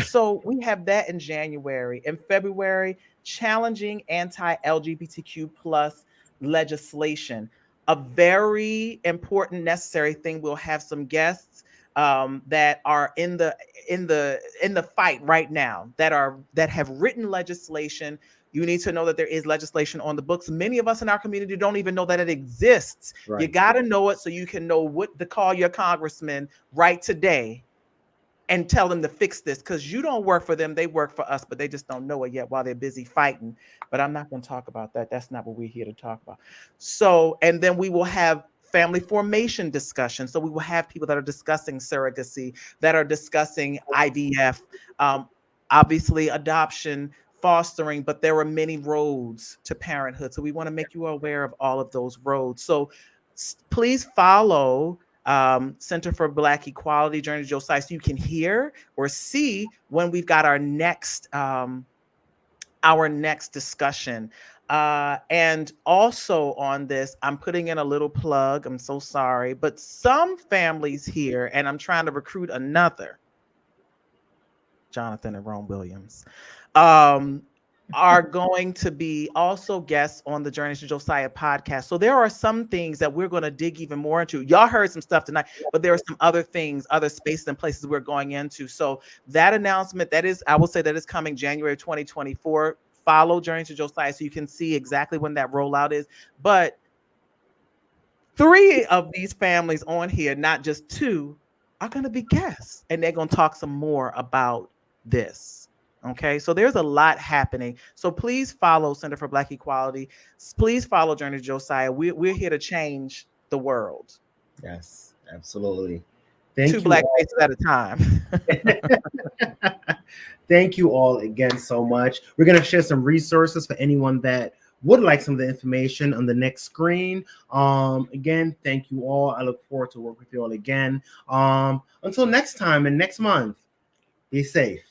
So we have that in January. In February, challenging anti-LGBTQ plus legislation. A very important, necessary thing. We'll have some guests that are in the fight right now that have written legislation. You need to know that there is legislation on the books. Many of us in our community don't even know that it exists. Right. You got to know it so you can know what to call your congressman right today and tell them to fix this, because you don't work for them, they work for us, but they just don't know it yet while they're busy fighting. But I'm not going to talk about that. That's not what we're here to talk about. So, and then we will have family formation discussion. So we will have people that are discussing surrogacy, that are discussing IVF, obviously adoption, fostering, but there are many roads to parenthood. So we want to make you aware of all of those roads. So please follow Center for Black Equality, Journey to Josiah, so you can hear or see when we've got our next discussion. And also on this, I'm putting in a little plug. I'm so sorry, but some families here, and I'm trying to recruit another, Jonathan and Rome Williams, are going to be also guests on the Journey to Josiah podcast. So there are some things that we're going to dig even more into. Y'all heard some stuff tonight, but there are some other things, other spaces and places we're going into. So that announcement, I will say that is coming January 2024. Follow Journey to Josiah so you can see exactly when that rollout is. But 3 of these families on here, not just 2, are going to be guests, and they're going to talk some more about this. Okay, so there's a lot happening. So please follow Center for Black Equality. Please follow Journey to Josiah. We're here to change the world. Yes, absolutely. Thank 2 you Black all. faces at a time. Thank you all again so much. We're going to share some resources for anyone that would like some of the information on the next screen. Again, thank you all. I look forward to work with you all again. Until next time and next month, be safe.